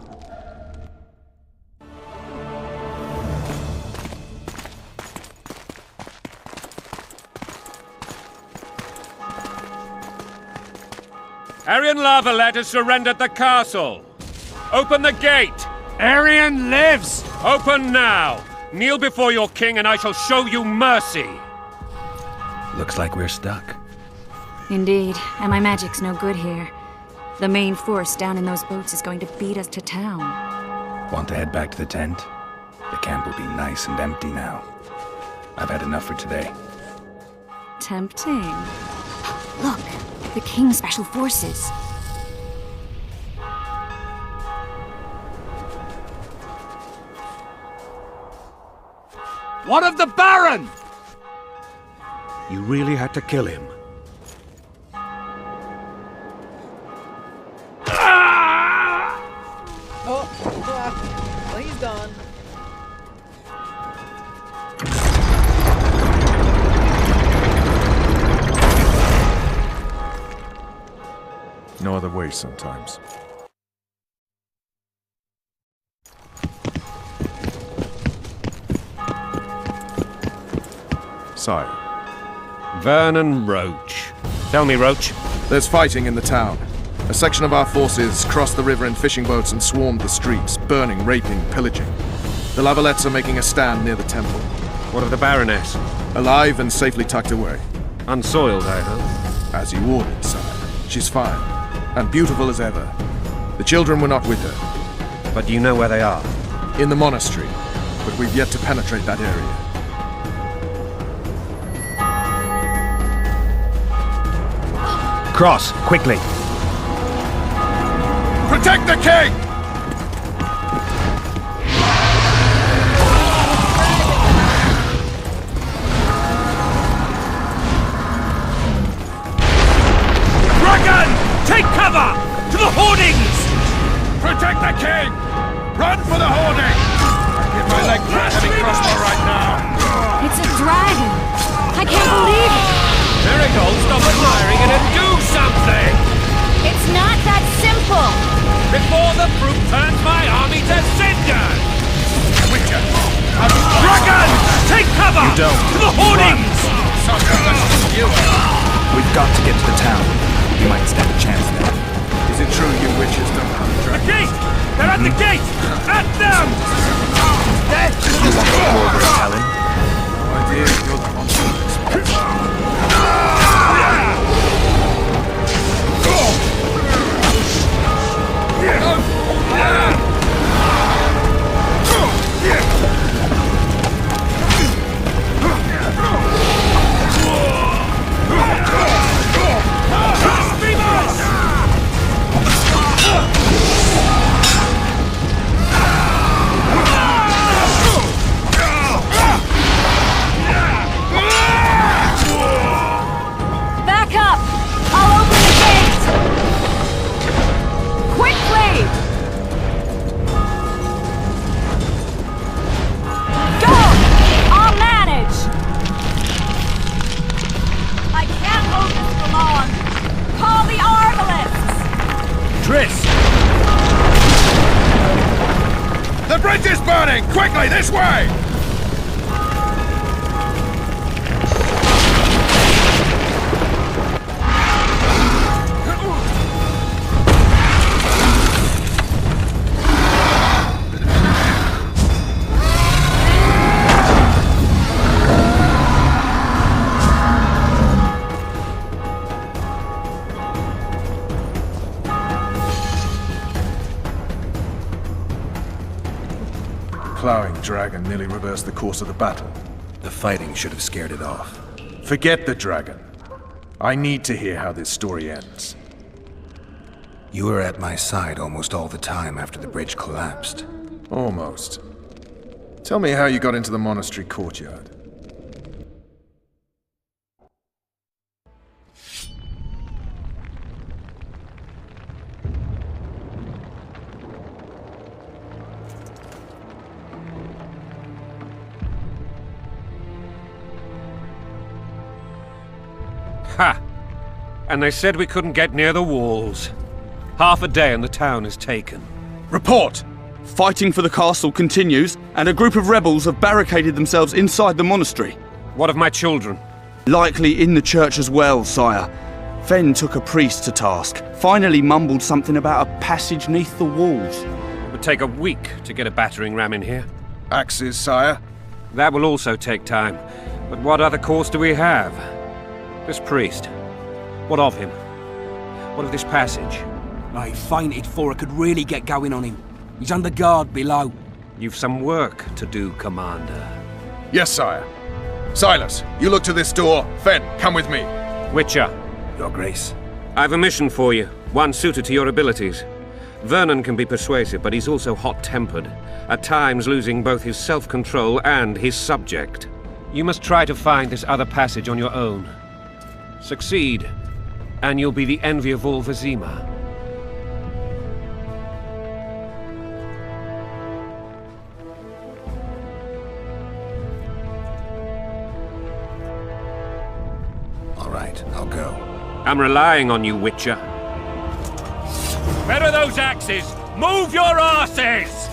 Arian Lavalette has surrendered the castle. Open the gate! Arian lives! Open now! Kneel before your king and I shall show you mercy! Looks like we're stuck. Indeed, and my magic's no good here. The main force down in those boats is going to beat us to town. Want to head back to the tent? The camp will be nice and empty now. I've had enough for today. Tempting. Look, the King's Special Forces. What of the Baron? You really had to kill him. Oh, he's gone. No other way sometimes. Sire. Vernon Roach. Tell me, Roach. There's fighting in the town. A section of our forces crossed the river in fishing boats and swarmed the streets, burning, raping, pillaging. The Lavalettes are making a stand near the temple. What of the Baroness? Alive and safely tucked away. Unsoiled, I hope. As you ordered, sire. She's fine, and beautiful as ever. The children were not with her. But do you know where they are? In the monastery, but we've yet to penetrate that area. Cross, quickly. Protect the king! Dragon! Take cover! To the hoardings! Protect the king! Run for the hoarding! I give my leg for a heavy crossbow right now! It's a dragon! I can't believe it! Marigold, stop admiring it and do something! It's not that simple! Before the fruit turns my army to cinder! Witcher! Dragon! Take cover! You don't. To the hoardings! We've got to get to the town. We might stand a chance there. Is it true you witches don't hunt The dragons? gate! They're at the gate! At them! You want the order of Helen? No idea you're the monster that expects. Back up! I'll open the gate! Quickly! Go! I'll manage! I can't hold this for long! Call the Arbalists! Triss! The bridge is burning! Quickly, this way! Plowing dragon nearly reversed the course of the battle. The fighting should have scared it off. Forget the dragon. I need to hear how this story ends. You were at my side almost all the time after the bridge collapsed. Almost. Tell me how you got into the monastery courtyard. Ha! And they said we couldn't get near the walls. Half a day and the town is taken. Report! Fighting for the castle continues, and a group of rebels have barricaded themselves inside the monastery. What of my children? Likely in the church as well, sire. Fen took a priest to task, finally mumbled something about a passage neath the walls. It would take a week to get a battering ram in here. Axes, sire? That will also take time. But what other course do we have? This priest. What of him? What of this passage? I fainted before I could really get going on him. He's under guard below. You've some work to do, Commander. Yes, sire. Silas, you look to this door. Fen, come with me. Witcher. Your Grace. I've a mission for you, one suited to your abilities. Vernon can be persuasive, but he's also hot-tempered, at times losing both his self-control and his subject. You must try to find this other passage on your own. Succeed, and you'll be the envy of all Vizima. All right, I'll go. I'm relying on you, Witcher. Where are those axes? Move your arses!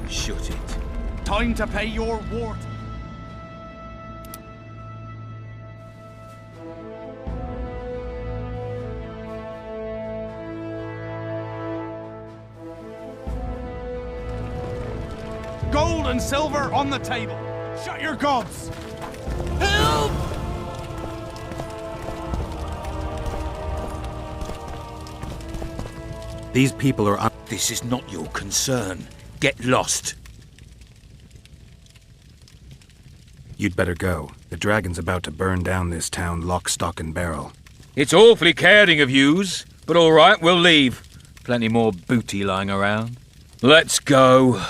Shut it. Time to pay your ward. Gold and silver on the table. Shut your gods. Help! These people are This is not your concern. Get lost. You'd better go. The dragon's about to burn down this town lock, stock, and barrel. It's awfully caring of yous, but all right, we'll leave. Plenty more booty lying around. Let's go.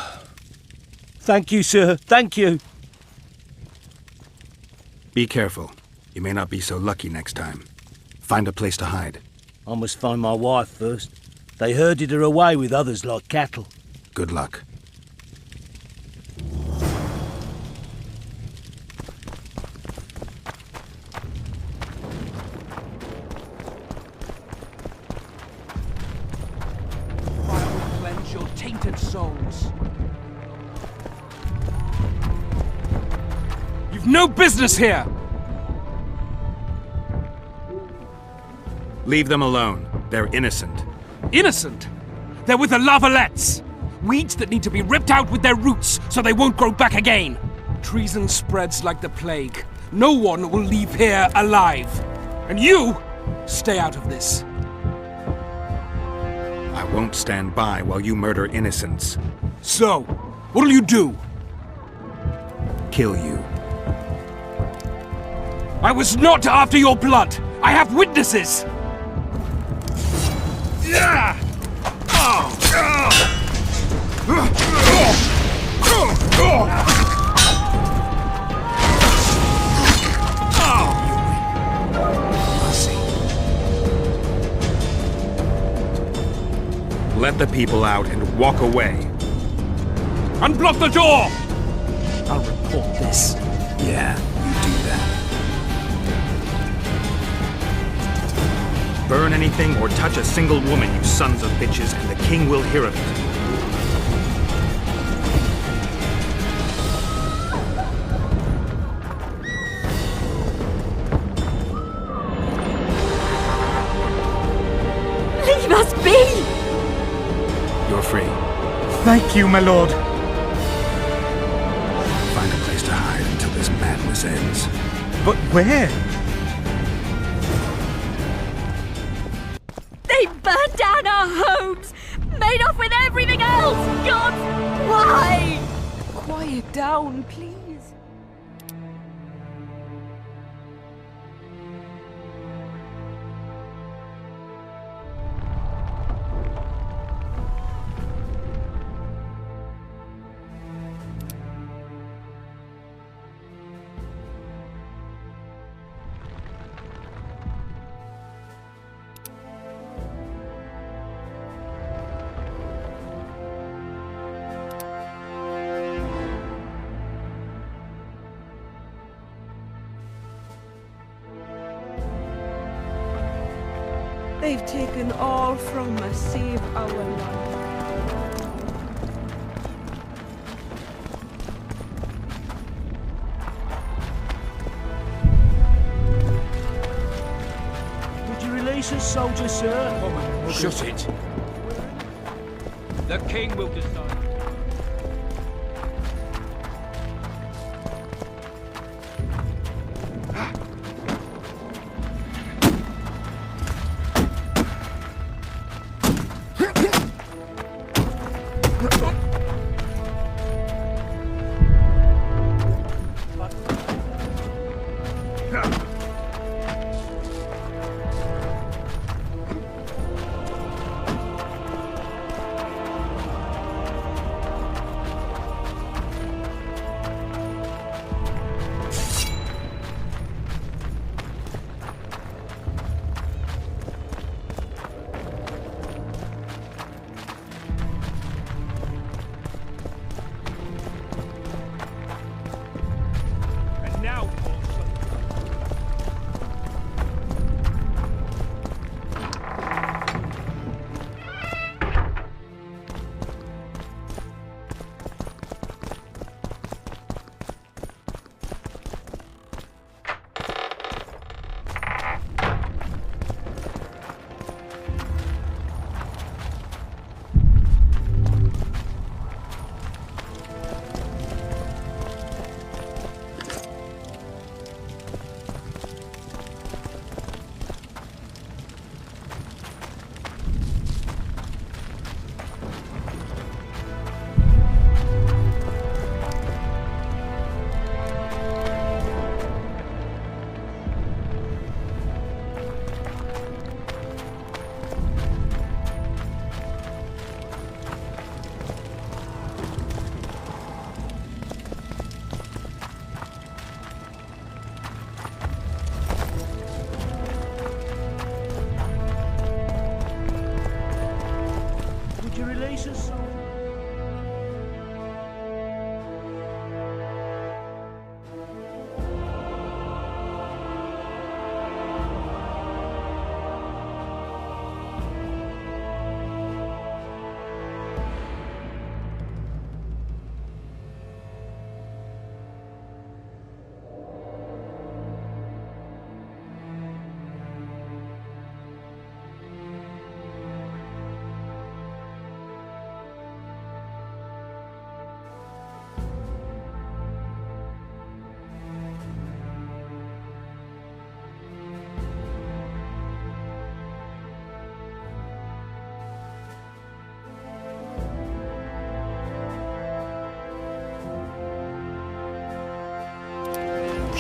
Thank you, sir. Thank you. Be careful. You may not be so lucky next time. Find a place to hide. I must find my wife first. They herded her away with others like cattle. Good luck. Fire will cleanse your tainted souls. You've no business here! Leave them alone. They're innocent. Innocent? They're with the Lavalettes! Weeds that need to be ripped out with their roots so they won't grow back again. Treason spreads like the plague. No one will leave here alive. And you, stay out of this. I won't stand by while you murder innocents. So, what'll you do? Kill you. I was not after your blood! I have witnesses! Let the people out and walk away. Unblock the door! I'll report this. Yeah, you do that. Burn anything or touch a single woman, you sons of bitches, and the king will hear of it. Leave us be! You're free. Thank you, my lord. Find a place to hide until this madness ends. But where? They burned down our homes! Made off with everything else! God, why? Quiet down, please. They've taken all from us, save our life. Would you release us, soldier, sir? Shut it. The king will decide.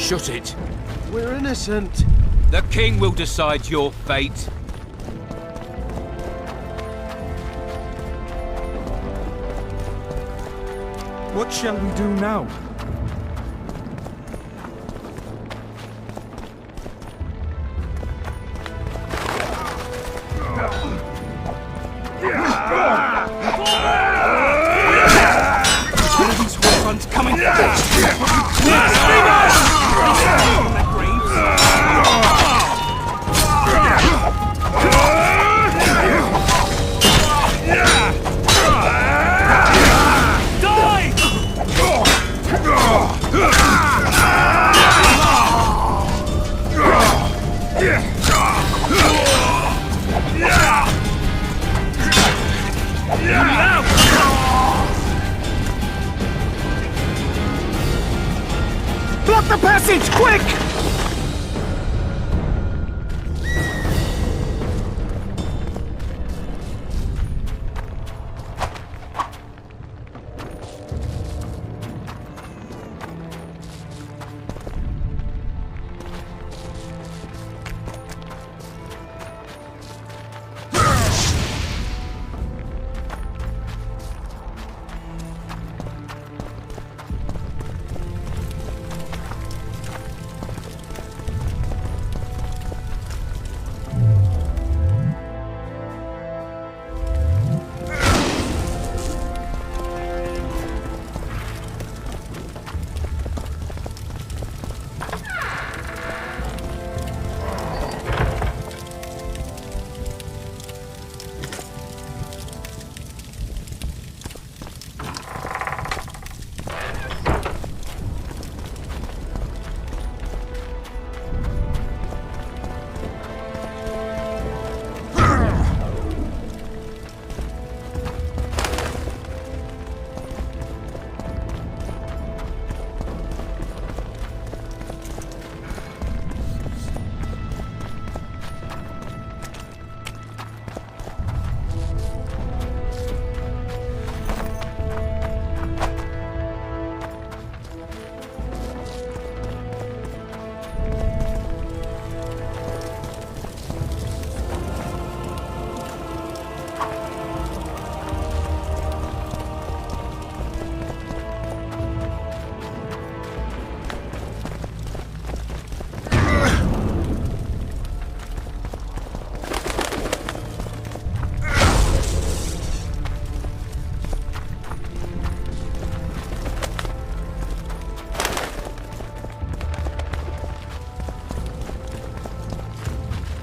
Shut it. We're innocent. The king will decide your fate. What shall we do now? Where are these horns coming from? Block the passage, quick!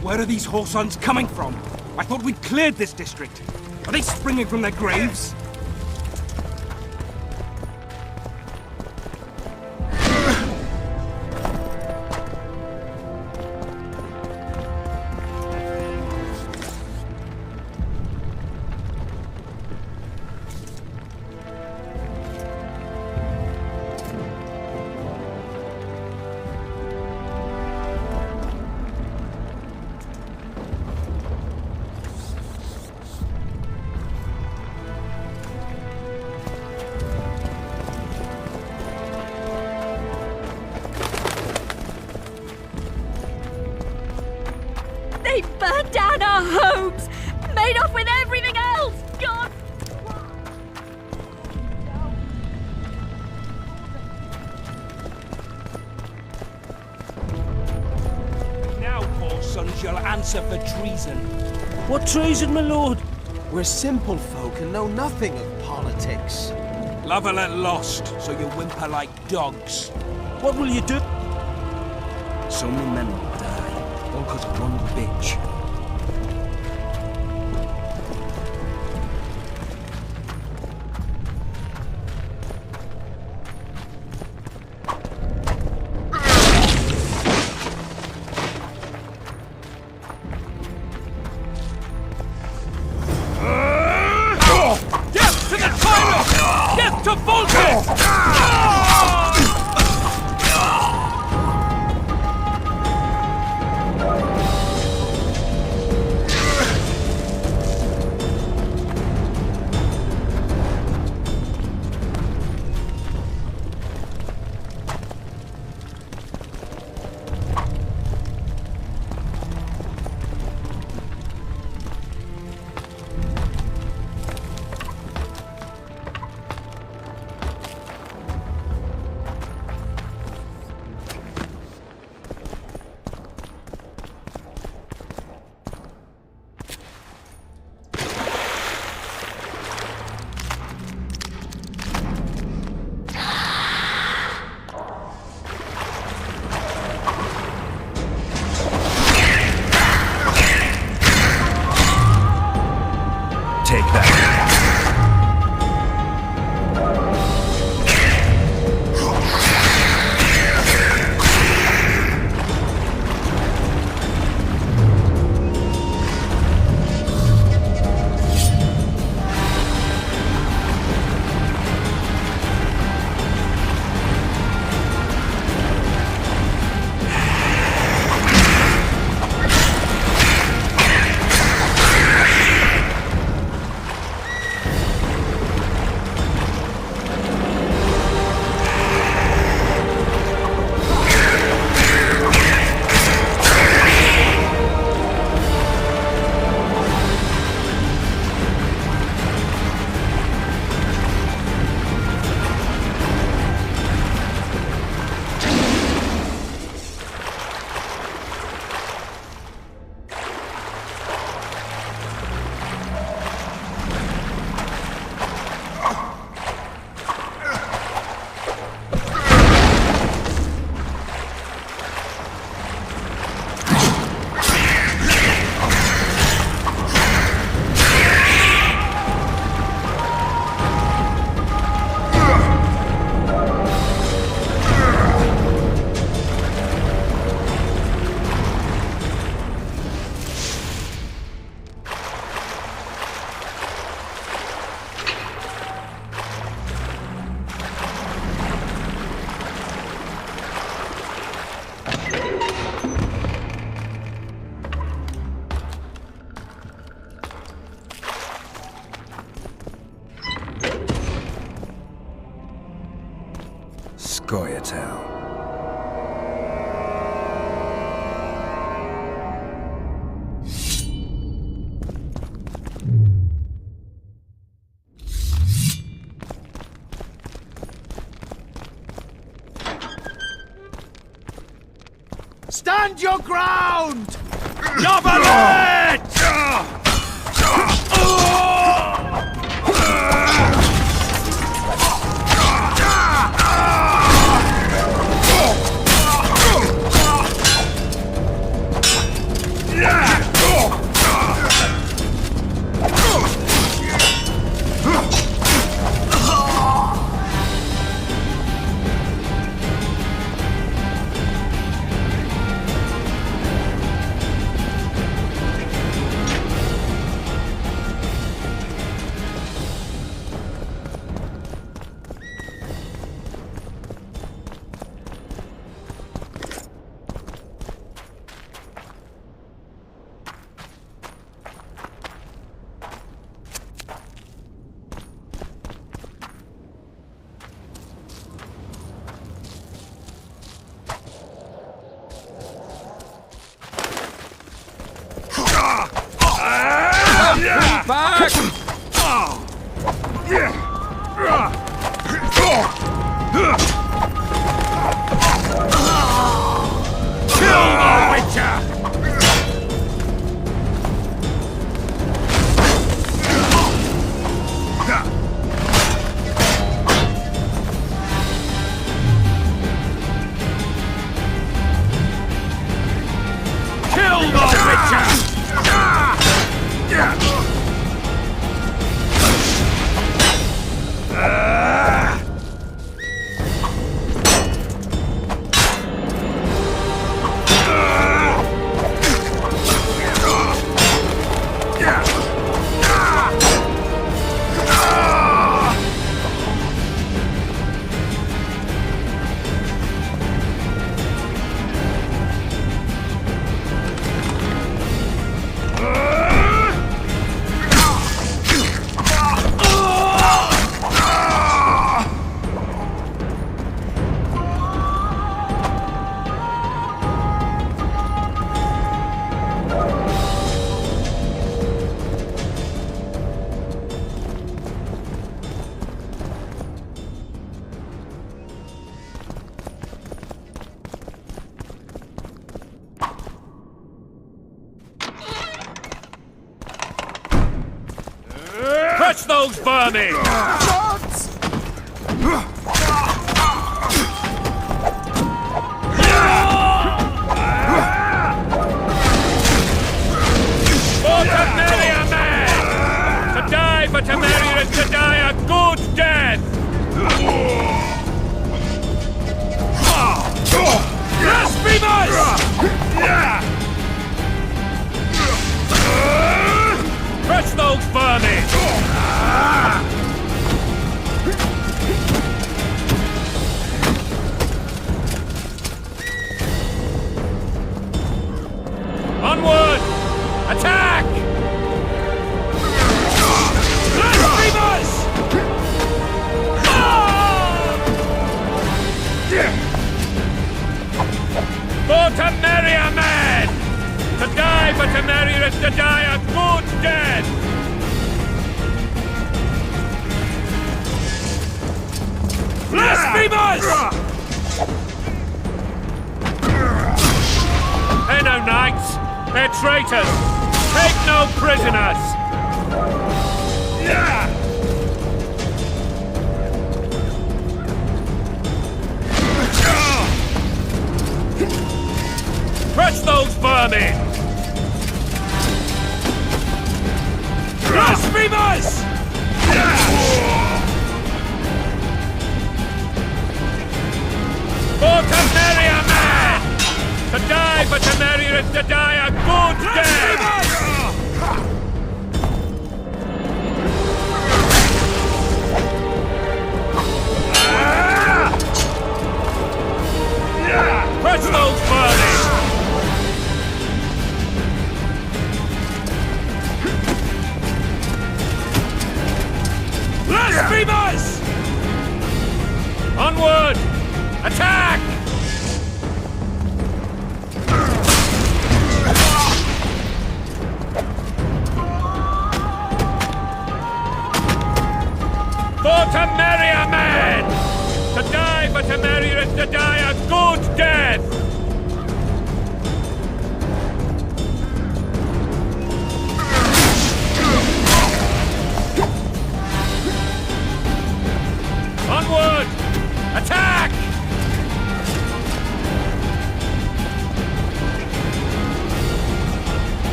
Where are these Horsons coming from? I thought we'd cleared this district. Are they springing from their graves? They burned down our homes! Made off with everything else! God! Now, Horsons, you'll answer for treason. What treason, my lord? We're simple folk and know nothing of politics. Lavalette lost, so you whimper like dogs. What will you do? So many men will die, all because of one bitch. Death to the tyrant! Death to Volkes! Goyatel. Stand your ground! Novelet! Back! Kill the Witcher! Kill the Witcher! Catch those vermin! For Temeria, man! To die for Temeria is to die a good death! Blasphemous! Catch those vermin! Onward! Attack! Blasphemous! For Temeria, man! To die for Temeria is to die a good death! Blasphemous! They're no knights! They're traitors! Take no prisoners! Crush those vermin! Blasphemous! For Temeria, man! To die for Temeria is to die a good death! Crush those vermin! Blasphemous! Onward!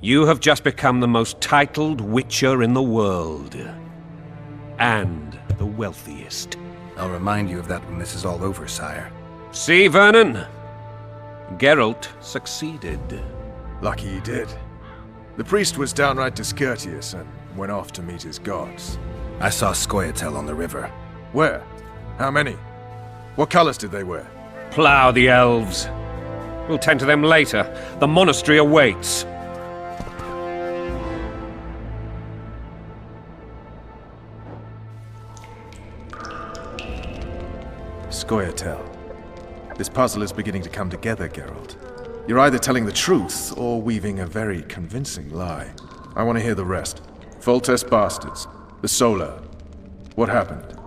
You have just become the most titled Witcher in the world. And the wealthiest. I'll remind you of that when this is all over, sire. See, Vernon? Geralt succeeded. Lucky he did. The priest was downright discourteous and went off to meet his gods. I saw Scoia'tael on the river. Where? How many? What colors did they wear? Plough the elves. We'll tend to them later. The monastery awaits. Scoia'tael. This puzzle is beginning to come together, Geralt. You're either telling the truth or weaving a very convincing lie. I want to hear the rest. Foltest bastards. The Solar. What happened?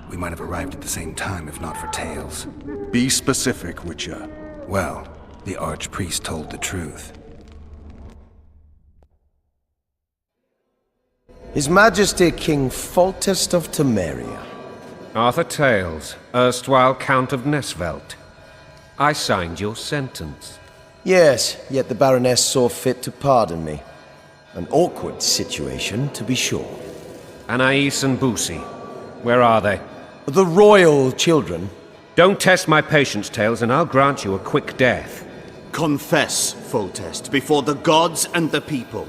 We might have arrived at the same time if not for tales. Be specific, Witcher. Well, the Archpriest told the truth. His Majesty King Foltest of Temeria. Arthur Tales, erstwhile Count of Nesvelt. I signed your sentence. Yes, yet the Baroness saw fit to pardon me. An awkward situation, to be sure. Anais and Boussy, where are they? The royal children. Don't test my patience, Tales, and I'll grant you a quick death. Confess, Foltest, before the gods and the people.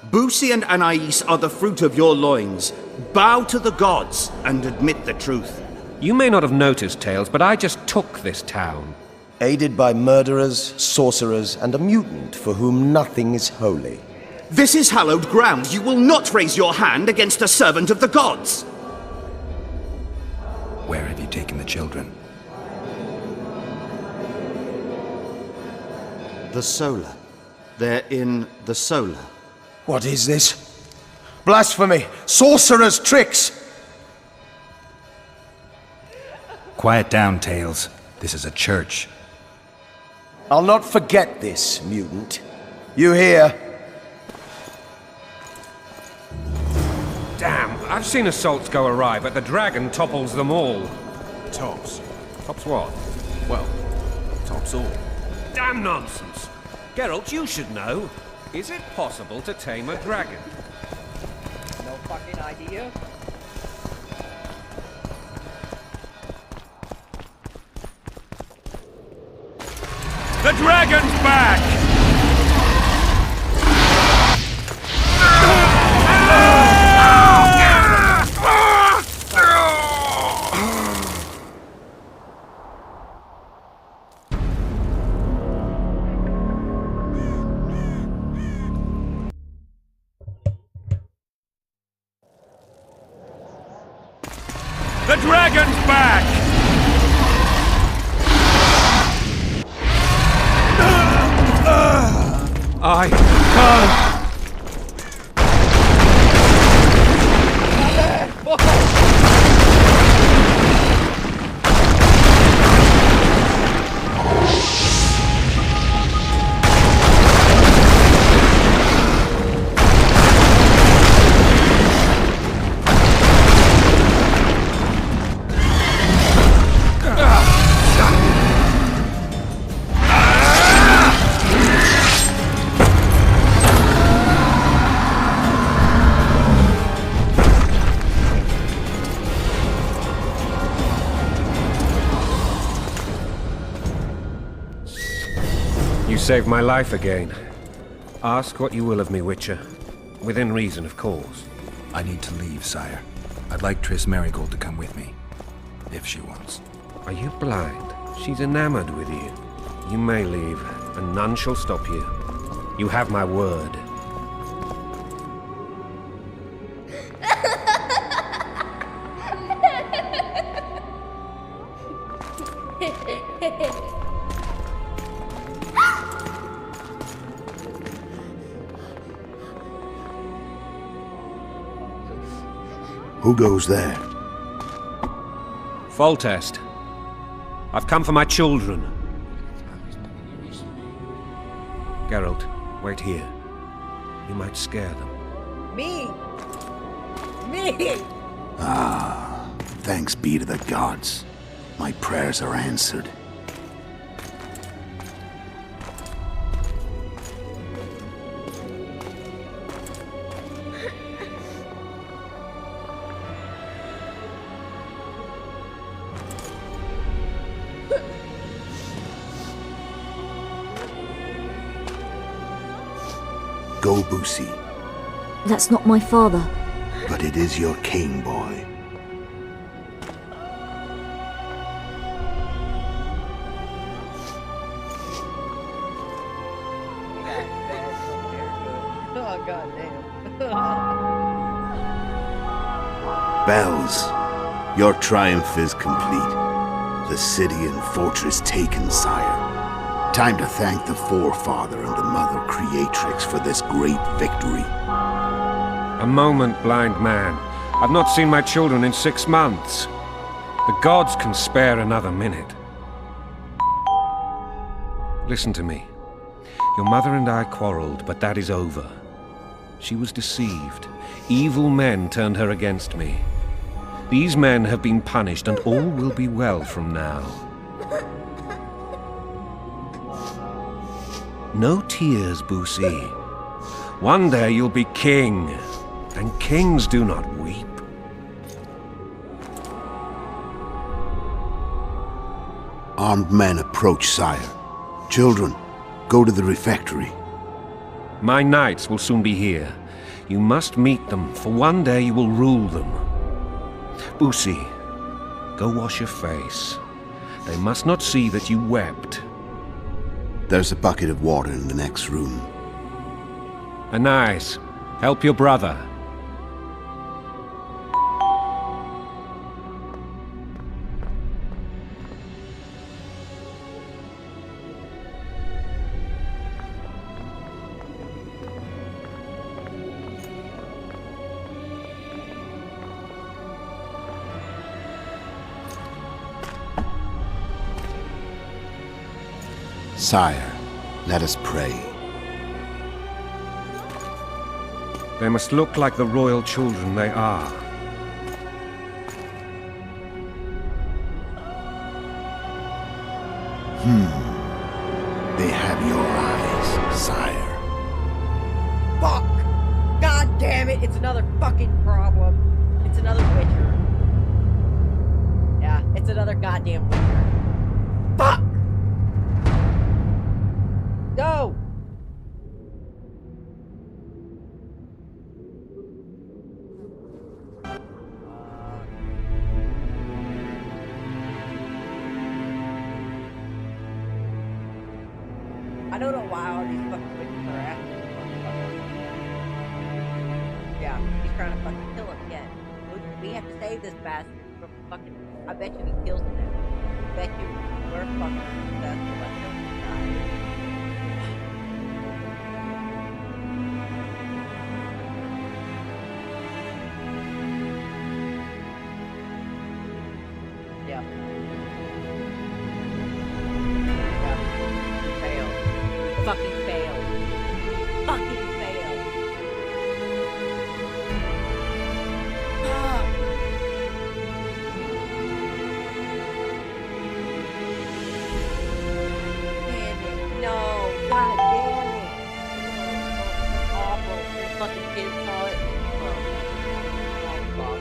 Boussy and Anais are the fruit of your loins. Bow to the gods and admit the truth. You may not have noticed, Tales, but I just took this town. Aided by murderers, sorcerers, and a mutant for whom nothing is holy. This is hallowed ground. You will not raise your hand against a servant of the gods. Where have you taken the children? The Solar. They're in the Solar. What is this? Blasphemy! Sorcerer's tricks! Quiet down, Tales. This is a church. I'll not forget this, mutant. You hear? Damn, I've seen assaults go awry, but the dragon topples them all. Tops. Tops what? Well, tops all. Damn nonsense! Geralt, you should know. Is it possible to tame a dragon? No fucking idea. The dragon's back! The dragon's back! I can't! You saved my life again. Ask what you will of me, Witcher. Within reason, of course. I need to leave, sire. I'd like Triss Merigold to come with me. If she wants. Are you blind? She's enamored with you. You may leave, and none shall stop you. You have my word. Who goes there? Foltest. I've come for my children. Geralt, wait here. You might scare them. Me! Me! Ah, thanks be to the gods. My prayers are answered. Go, Boosie. That's not my father. But it is your king, boy. Oh, goddamn. Bells, your triumph is complete. The city and fortress taken, sire. Time to thank the Forefather and the Mother Creatrix for this great victory. A moment, blind man. I've not seen my children in 6 months. The gods can spare another minute. Listen to me. Your mother and I quarreled, but that is over. She was deceived. Evil men turned her against me. These men have been punished, and all will be well from now. No tears, Boosie. One day you'll be king, and kings do not weep. Armed men approach, sire. Children, go to the refectory. My knights will soon be here. You must meet them, for one day you will rule them. Boosie, go wash your face. They must not see that you wept. There's a bucket of water in the next room. Anais, help your brother. Sire, let us pray. They must look like the royal children they are. They have your eyes, sire. Fuck! God damn it! It's another fucking problem. It's another Witcher. Yeah, it's another goddamn Witcher. Fuck! Go! I don't know why all these fucking witches are after this motherfucker. Yeah, he's trying to fucking kill him again. We have to save this bastard from fucking... I bet you he kills him now. I bet you we're fucking successful at killing this guy. Yeah. Yeah. Failed. Fucking failed. Fucking failed. Ah. Damn it. No. God damn it. Oh, awful. This fucking kid saw it. Oh, fuck.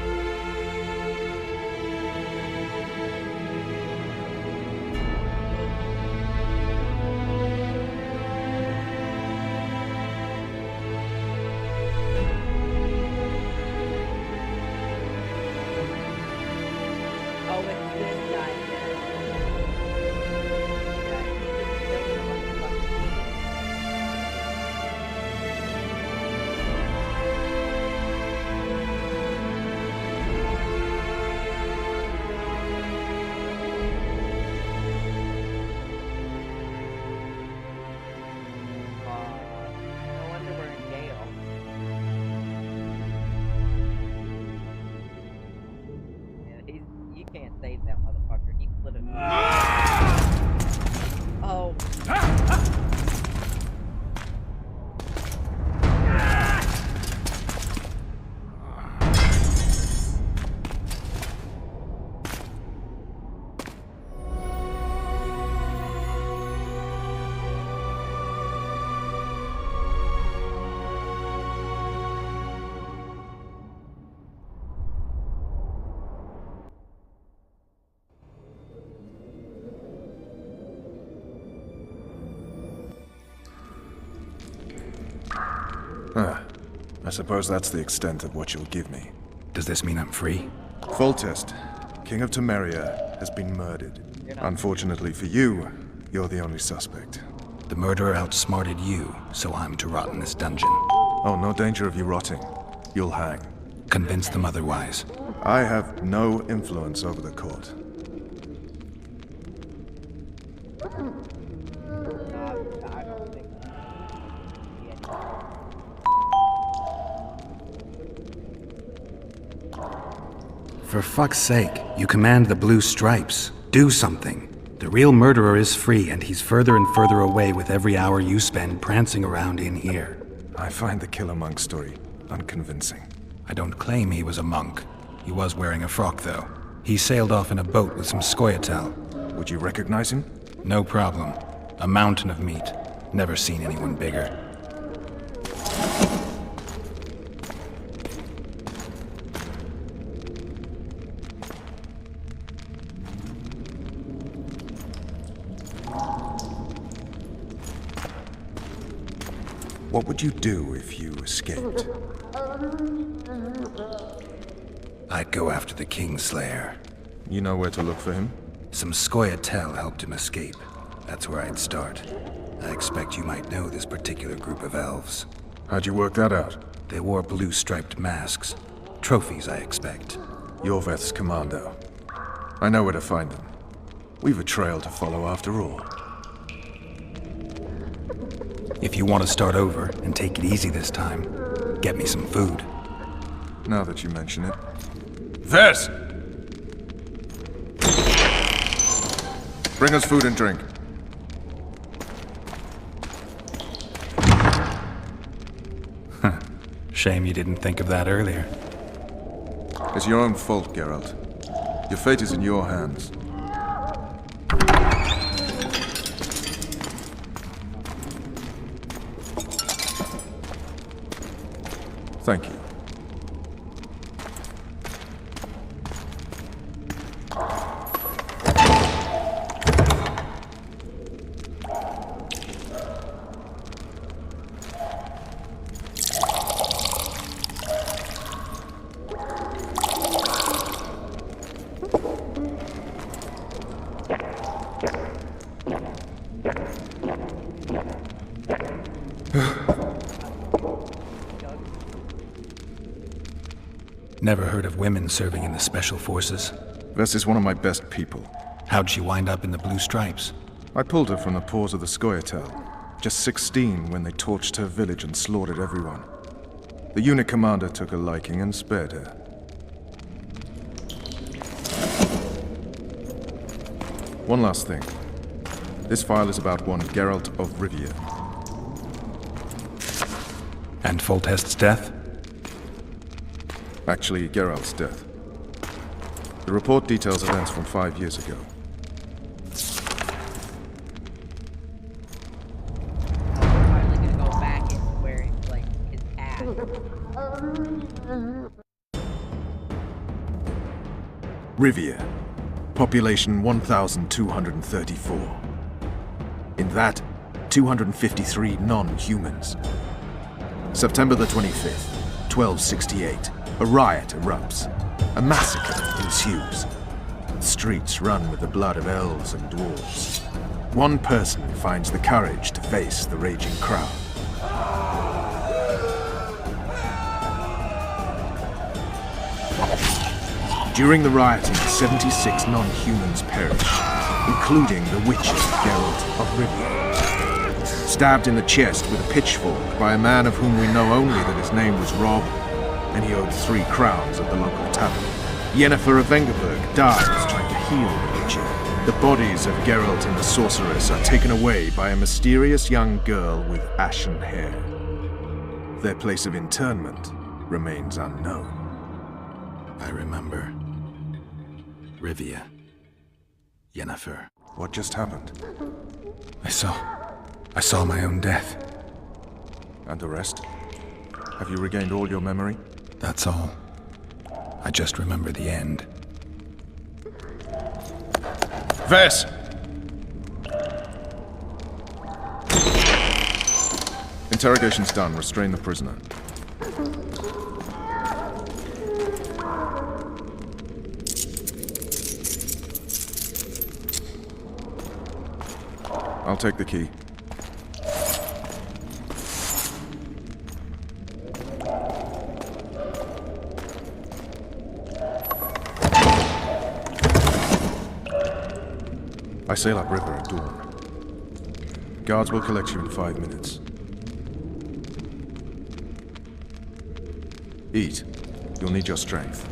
Oh, it's this guy again. Yeah, he just killed him on the fucking I suppose that's the extent of what you'll give me. Does this mean I'm free? Foltest, King of Temeria, has been murdered. Unfortunately for you, you're the only suspect. The murderer outsmarted you, so I'm to rot in this dungeon. Oh, no danger of you rotting. You'll hang. Convince them otherwise. I have no influence over the court. For fuck's sake, you command the Blue Stripes. Do something. The real murderer is free, and he's further and further away with every hour you spend prancing around in here. I find the Killer Monk story unconvincing. I don't claim he was a monk. He was wearing a frock, though. He sailed off in a boat with some Scoia'tael. Would you recognize him? No problem. A mountain of meat. Never seen anyone bigger. What would you do if you escaped? I'd go after the Kingslayer. You know where to look for him? Some Scoia'tael helped him escape. That's where I'd start. I expect you might know this particular group of elves. How'd you work that out? They wore blue-striped masks. Trophies, I expect. Yorveth's commando. I know where to find them. We've a trail to follow after all. If you want to start over and take it easy this time, get me some food. Now that you mention it. Ves! Bring us food and drink. Shame you didn't think of that earlier. It's your own fault, Geralt. Your fate is in your hands. Thank you. Never heard of women serving in the Special Forces. Ves is one of my best people. How'd she wind up in the Blue Stripes? I pulled her from the paws of the Scoia'tael. Just 16 when they torched her village and slaughtered everyone. The unit commander took a liking and spared her. One last thing. This file is about one Geralt of Rivia. And Foltest's death? Actually, Geralt's death. The report details events from 5 years ago. Finally gonna go back and wear like his ass. Rivia. Population 1,234. In that, 253 non-humans. September the 25th, 1268. A riot erupts. A massacre ensues. The streets run with the blood of elves and dwarves. One person finds the courage to face the raging crowd. During the rioting, 76 non-humans perished, including the witcher Geralt of Rivia. Stabbed in the chest with a pitchfork by a man of whom we know only that his name was Rob, and he owed 3 crowns at the local tavern. Yennefer of Vengerberg dies trying to heal the Witcher. The bodies of Geralt and the Sorceress are taken away by a mysterious young girl with ashen hair. Their place of interment remains unknown. I remember. Rivia. Yennefer. What just happened? I saw my own death. And the rest? Have you regained all your memory? That's all. I just remember the end. Ves! In Interrogation's done. Restrain the prisoner. I'll take the key. I sail upriver at dawn. Guards will collect you in 5 minutes. Eat. You'll need your strength.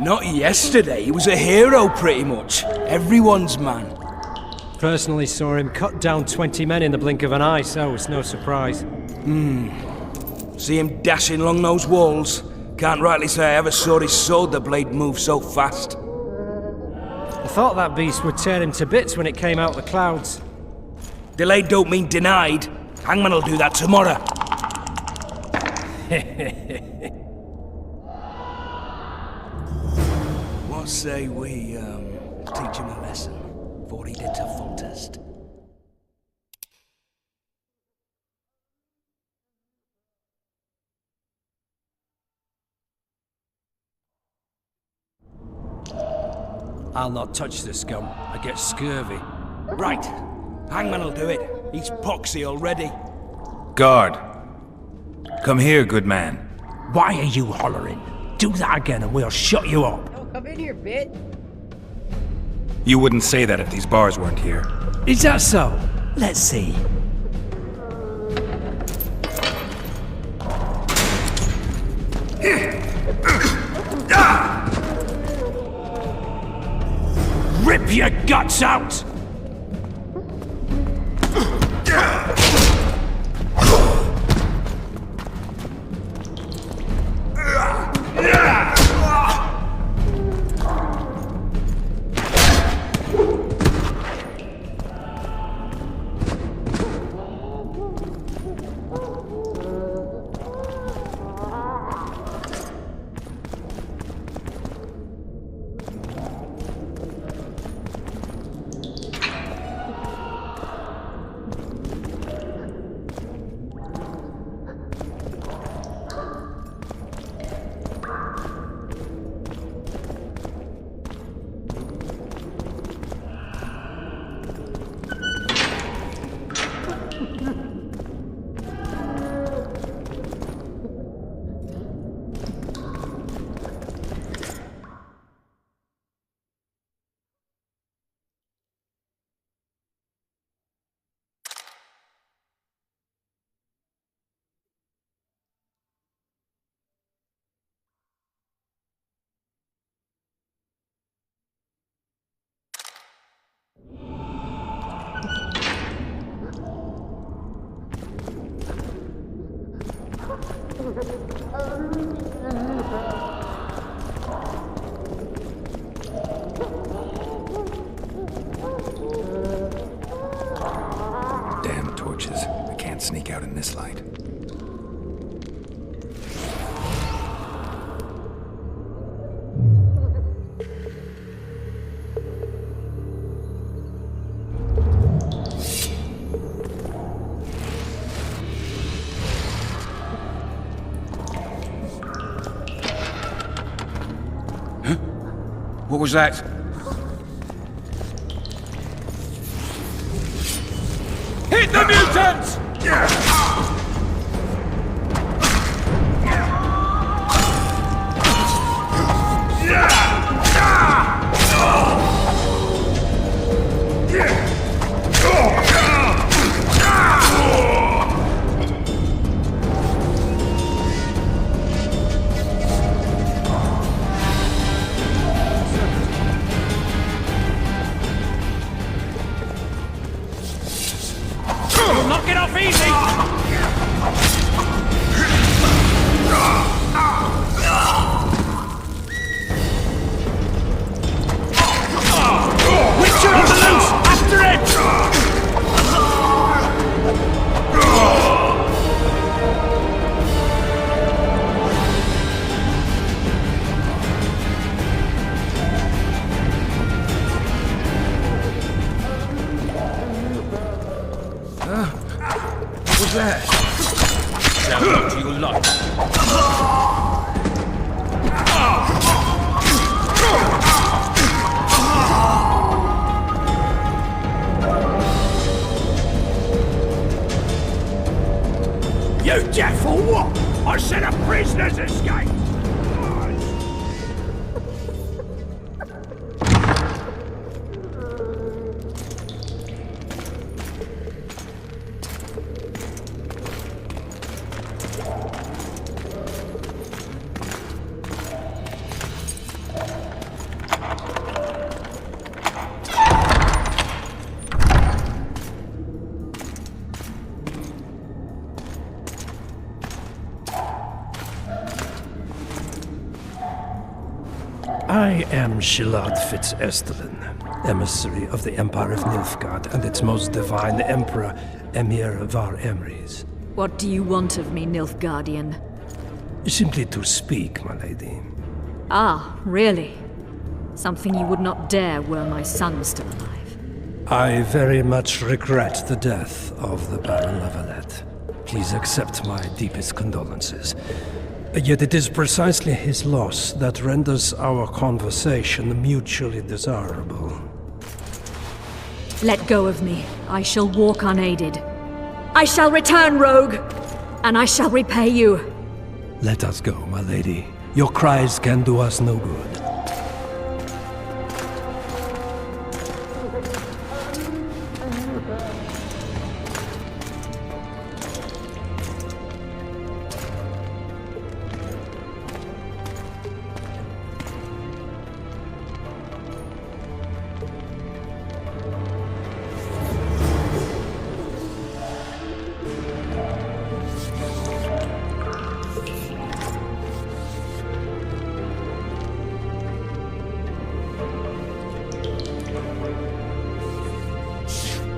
Not yesterday, he was a hero pretty much. Everyone's man. Personally saw him cut down 20 men in the blink of an eye, so it's no surprise. See him dashing along those walls? Can't rightly say I ever saw his sword blade move so fast. I thought that beast would tear him to bits when it came out of the clouds. Delayed don't mean denied. Hangman will do that tomorrow. What say we, teach him a lesson before he did a full test? I'll not touch the scum. I get scurvy. Right. Hangman will do it. He's poxy already. Guard. Come here, good man. Why are you hollering? Do that again and we'll shut you up. Oh, come in here, bitch. You wouldn't say that if these bars weren't here. Is that so? Let's see. Rip your guts out! Damn torches. I can't sneak out in this light. What was that? Hit the mutants! Not yourself what you like. You deaf or what? I said a prisoner's escaped! I am Shilad Fitz-Estelen, emissary of the Empire of Nilfgaard and its most divine Emperor, Emhyr Var Emreis. What do you want of me, Nilfgaardian? Simply to speak, my lady. Ah, really? Something you would not dare were my son still alive. I very much regret the death of the Baron La Valette. Please accept my deepest condolences. Yet it is precisely his loss that renders our conversation mutually desirable. Let go of me. I shall walk unaided. I shall return, rogue! And I shall repay you. Let us go, my lady. Your cries can do us no good.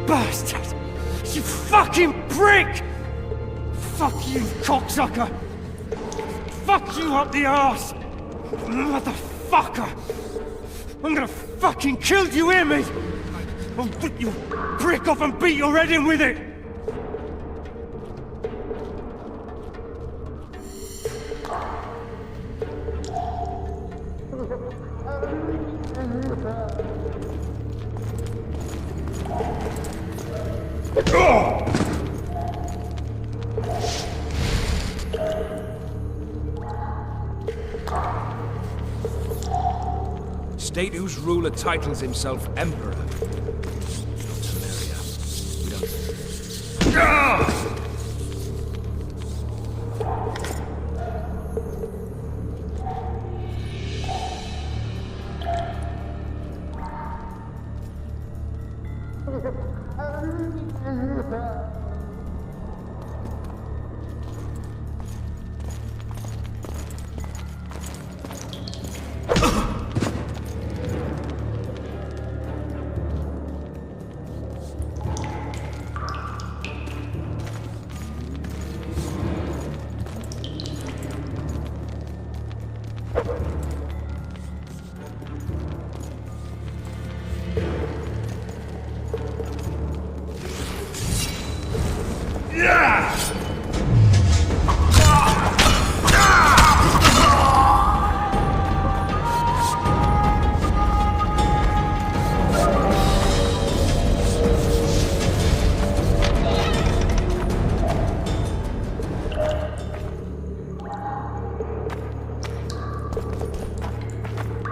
Bastard! You fucking prick! Fuck you, cocksucker! Fuck you up the arse! Motherfucker! I'm gonna fucking kill you, hear me? I'll rip you prick off and beat your head in with it! State whose ruler titles himself Emperor.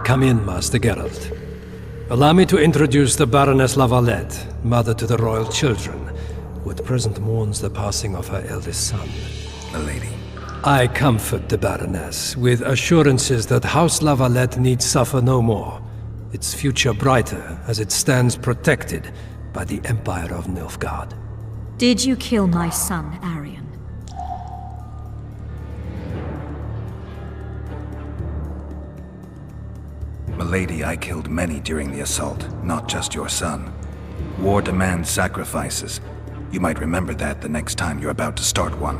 Come in, Master Geralt. Allow me to introduce the Baroness La Valette, mother to the royal children, who at present mourns the passing of her eldest son. Milady. I comfort the Baroness with assurances that House La Valette need suffer no more, its future brighter as it stands protected by the Empire of Nilfgaard. Did you kill my son, Arion? Milady, I killed many during the assault, not just your son. War demands sacrifices. You might remember that the next time you're about to start one.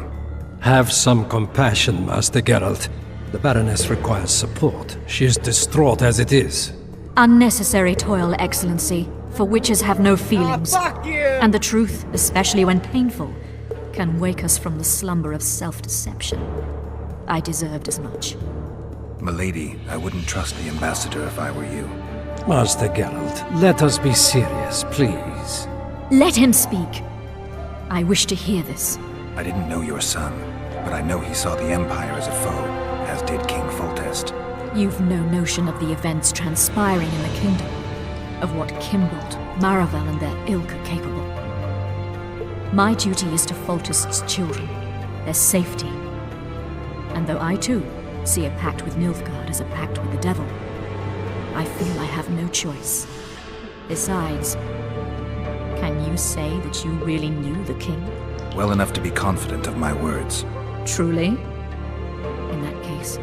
Have some compassion, Master Geralt. The Baroness requires support. She is distraught as it is. Unnecessary toil, Excellency, for witches have no feelings. Fuck you! And the truth, especially when painful, can wake us from the slumber of self-deception. I deserved as much. Milady, I wouldn't trust the ambassador if I were you. Master Geralt, let us be serious, please. Let him speak. I wish to hear this. I didn't know your son, but I know he saw the Empire as a foe, as did King Foltest. You've no notion of the events transpiring in the kingdom, of what Kimbolt, Maravel and their ilk are capable. My duty is to Foltest's children, their safety. And though I too see a pact with Nilfgaard as a pact with the devil, I feel I have no choice. Besides, can you say that you really knew the king? Well enough to be confident of my words. Truly? In that case,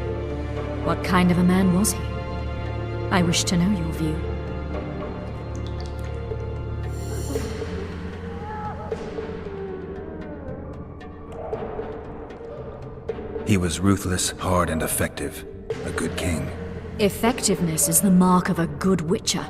what kind of a man was he? I wish to know your view. He was ruthless, hard, and effective. A good king. Effectiveness is the mark of a good witcher.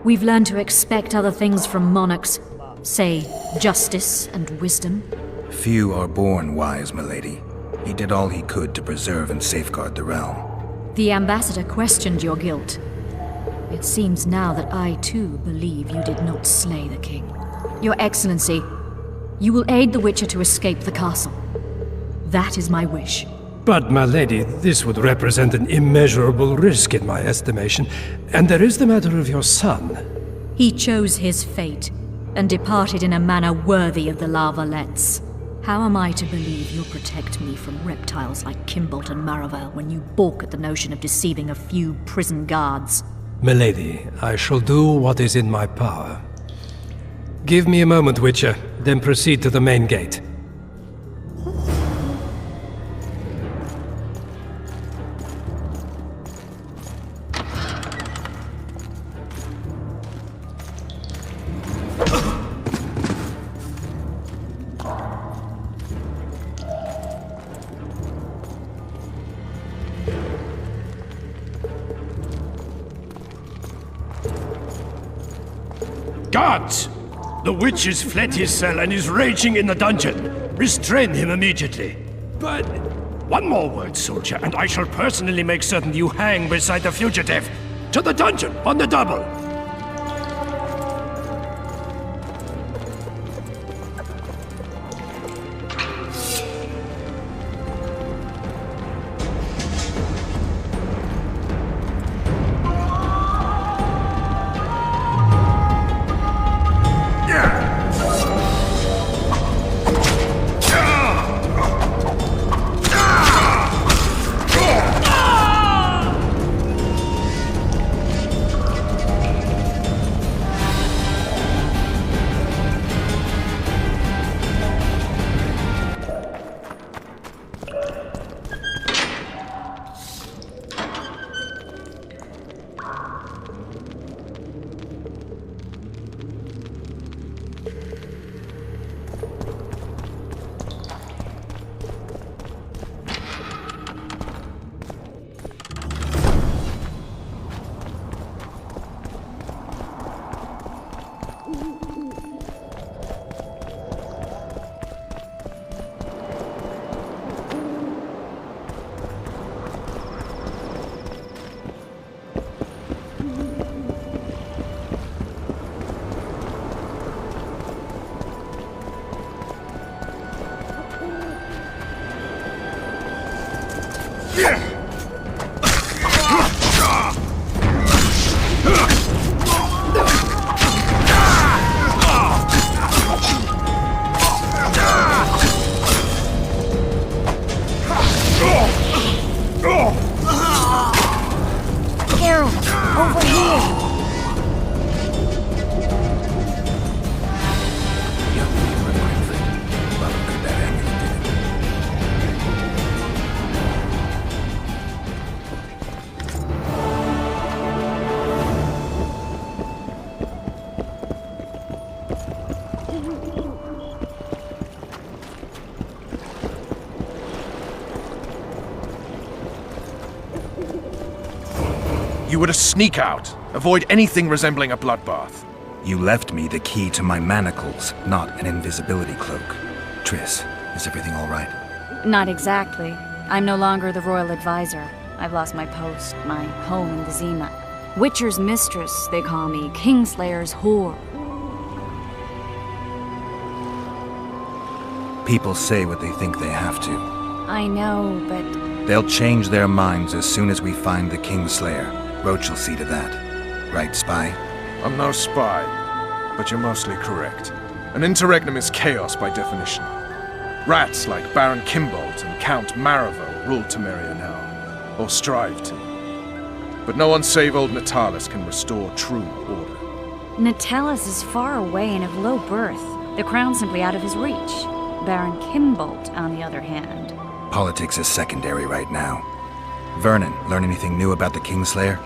We've learned to expect other things from monarchs, say, justice and wisdom. Few are born wise, milady. He did all he could to preserve and safeguard the realm. The ambassador questioned your guilt. It seems now that I too believe you did not slay the king. Your Excellency, you will aid the Witcher to escape the castle. That is my wish. But, my lady, this would represent an immeasurable risk in my estimation. And there is the matter of your son. He chose his fate, and departed in a manner worthy of the La Valettes. How am I to believe you'll protect me from reptiles like Kimbolt and Maravel when you balk at the notion of deceiving a few prison guards? Milady, I shall do what is in my power. Give me a moment, Witcher, then proceed to the main gate. Guards! The witch has fled his cell and is raging in the dungeon. Restrain him immediately. But... one more word, soldier, and I shall personally make certain you hang beside the fugitive. To the dungeon, on the double! You were to sneak out. Avoid anything resembling a bloodbath. You left me the key to my manacles, not an invisibility cloak. Triss, is everything all right? Not exactly. I'm no longer the royal advisor. I've lost my post, my home in Vizima. Witcher's mistress, they call me. Kingslayer's whore. People say what they think they have to. I know, but... They'll change their minds as soon as we find the Kingslayer. Roach will see to that. Right, Spy? I'm no spy, but you're mostly correct. An interregnum is chaos by definition. Rats like Baron Kimbold and Count Maravel rule Temeria now, or strive to. But no one save old Natalis can restore true order. Natalis is far away and of low birth. The crown's simply out of his reach. Baron Kimbold, on the other hand. Politics is secondary right now. Vernon, learn anything new about the Kingslayer?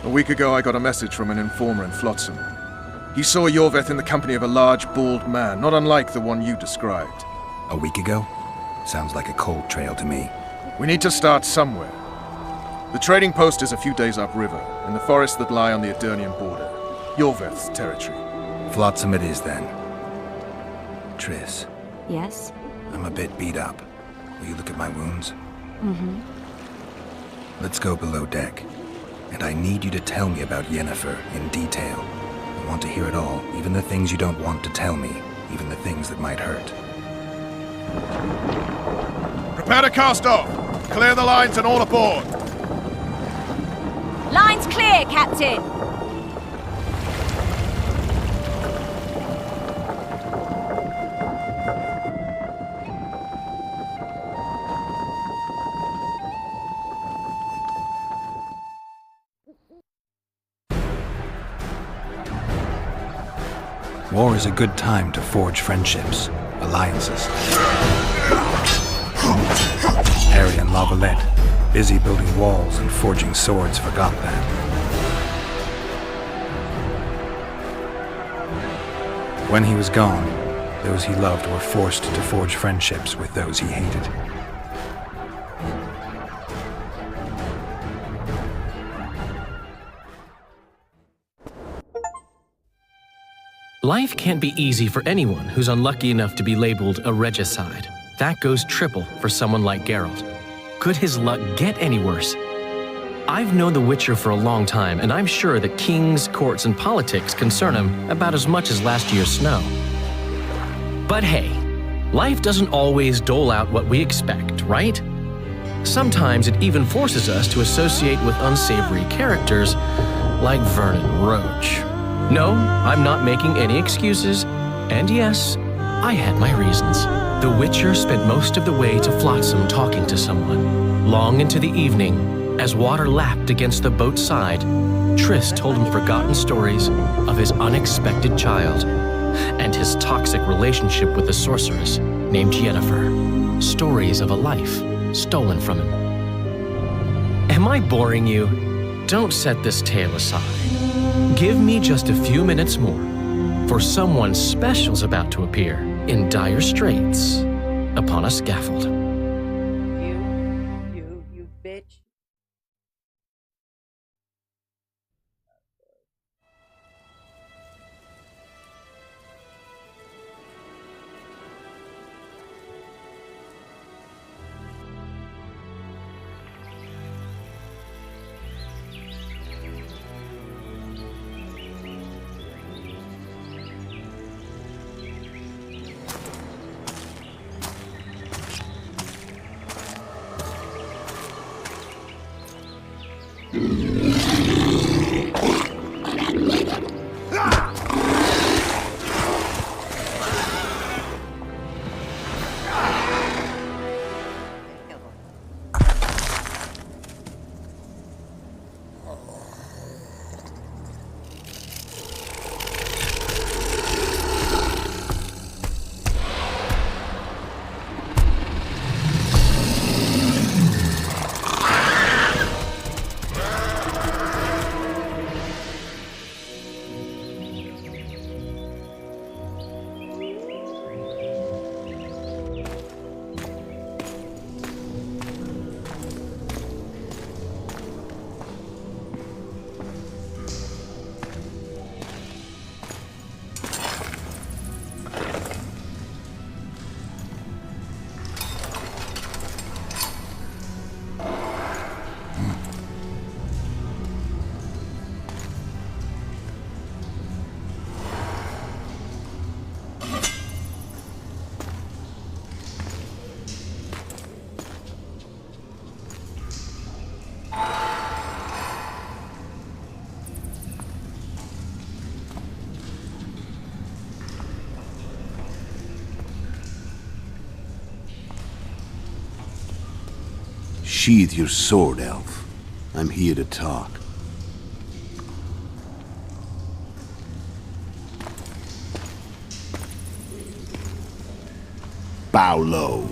A week ago I got a message from an informer in Flotsam. He saw Yorveth in the company of a large, bald man, not unlike the one you described. A week ago? Sounds like a cold trail to me. We need to start somewhere. The trading post is a few days upriver, in the forests that lie on the Aedirnian border. Yorveth's territory. Flotsam it is, then. Triss. Yes? I'm a bit beat up. Will you look at my wounds? Mm-hmm. Let's go below deck. And I need you to tell me about Yennefer in detail. I want to hear it all, even the things you don't want to tell me, even the things that might hurt. Prepare to cast off! Clear the lines and all aboard! Line's clear, Captain! War is a good time to forge friendships, alliances. Harry and Lavalette, busy building walls and forging swords, forgot that. When he was gone, those he loved were forced to forge friendships with those he hated. Life can't be easy for anyone who's unlucky enough to be labeled a regicide. That goes triple for someone like Geralt. Could his luck get any worse? I've known the Witcher for a long time, and I'm sure that kings, courts, and politics concern him about as much as last year's snow. But hey, life doesn't always dole out what we expect, right? Sometimes it even forces us to associate with unsavory characters like Vernon Roach. No, I'm not making any excuses, and yes, I had my reasons. The Witcher spent most of the way to Flotsam talking to someone. Long into the evening, as water lapped against the boat's side, Triss told him forgotten stories of his unexpected child and his toxic relationship with a sorceress named Yennefer. Stories of a life stolen from him. Am I boring you? Don't set this tale aside. Give me just a few minutes more, for someone special's about to appear in dire straits upon a scaffold. You bitch. Sheathe your sword, elf. I'm here to talk. Bow low.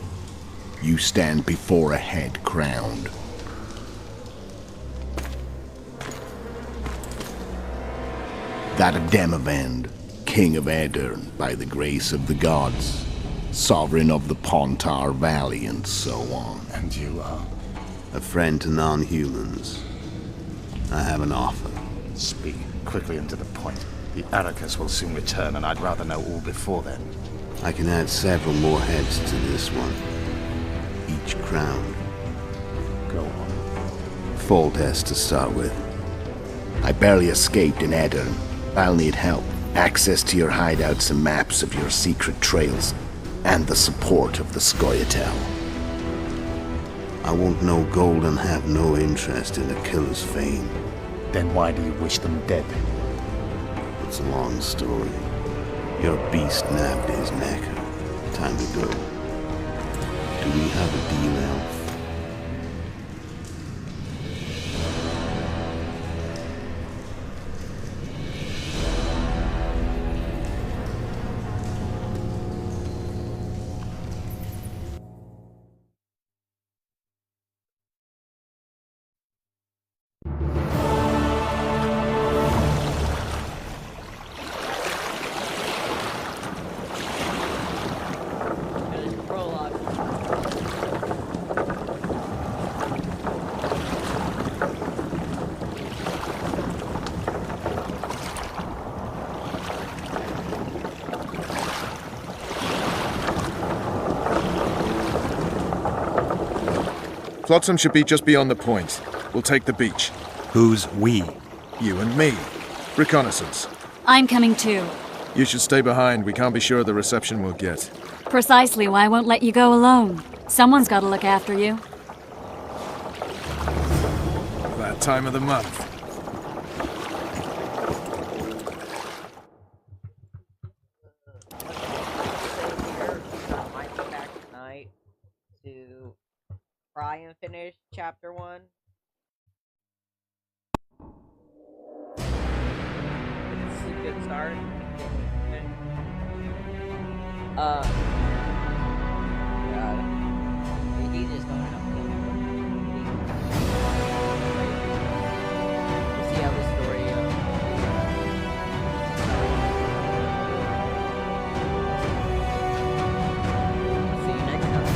You stand before a head crowned. That of Demavend, King of Aedirn, by the grace of the gods, sovereign of the Pontar Valley, and so on. And you are? A friend to non-humans. I have an offer. Speak quickly and to the point. The Arrakis will soon return, and I'd rather know all before then. I can add several more heads to this one. Each crowned. Go on. Foltest to start with. I barely escaped in Aedirn. I'll need help. Access to your hideouts and maps of your secret trails. And the support of the Scoia'tael. I want no gold and have no interest in the killer's fame. Then why do you wish them dead? It's a long story. Your beast nabbed his neck. Time to go. Do we have a deal, elf? Flotsam should be just beyond the point. We'll take the beach. Who's we? You and me. Reconnaissance. I'm coming too. You should stay behind. We can't be sure of the reception we'll get. Precisely why I won't let you go alone. Someone's got to look after you. That time of the month. Might be back tonight to try and finish chapter 1. This is a good start. God. He just don't have to. We'll see how this story see you next time.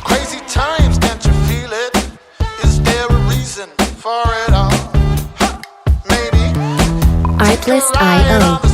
Crazy times, can't you feel it? Is there a reason for it all? Maybe. Artlist.io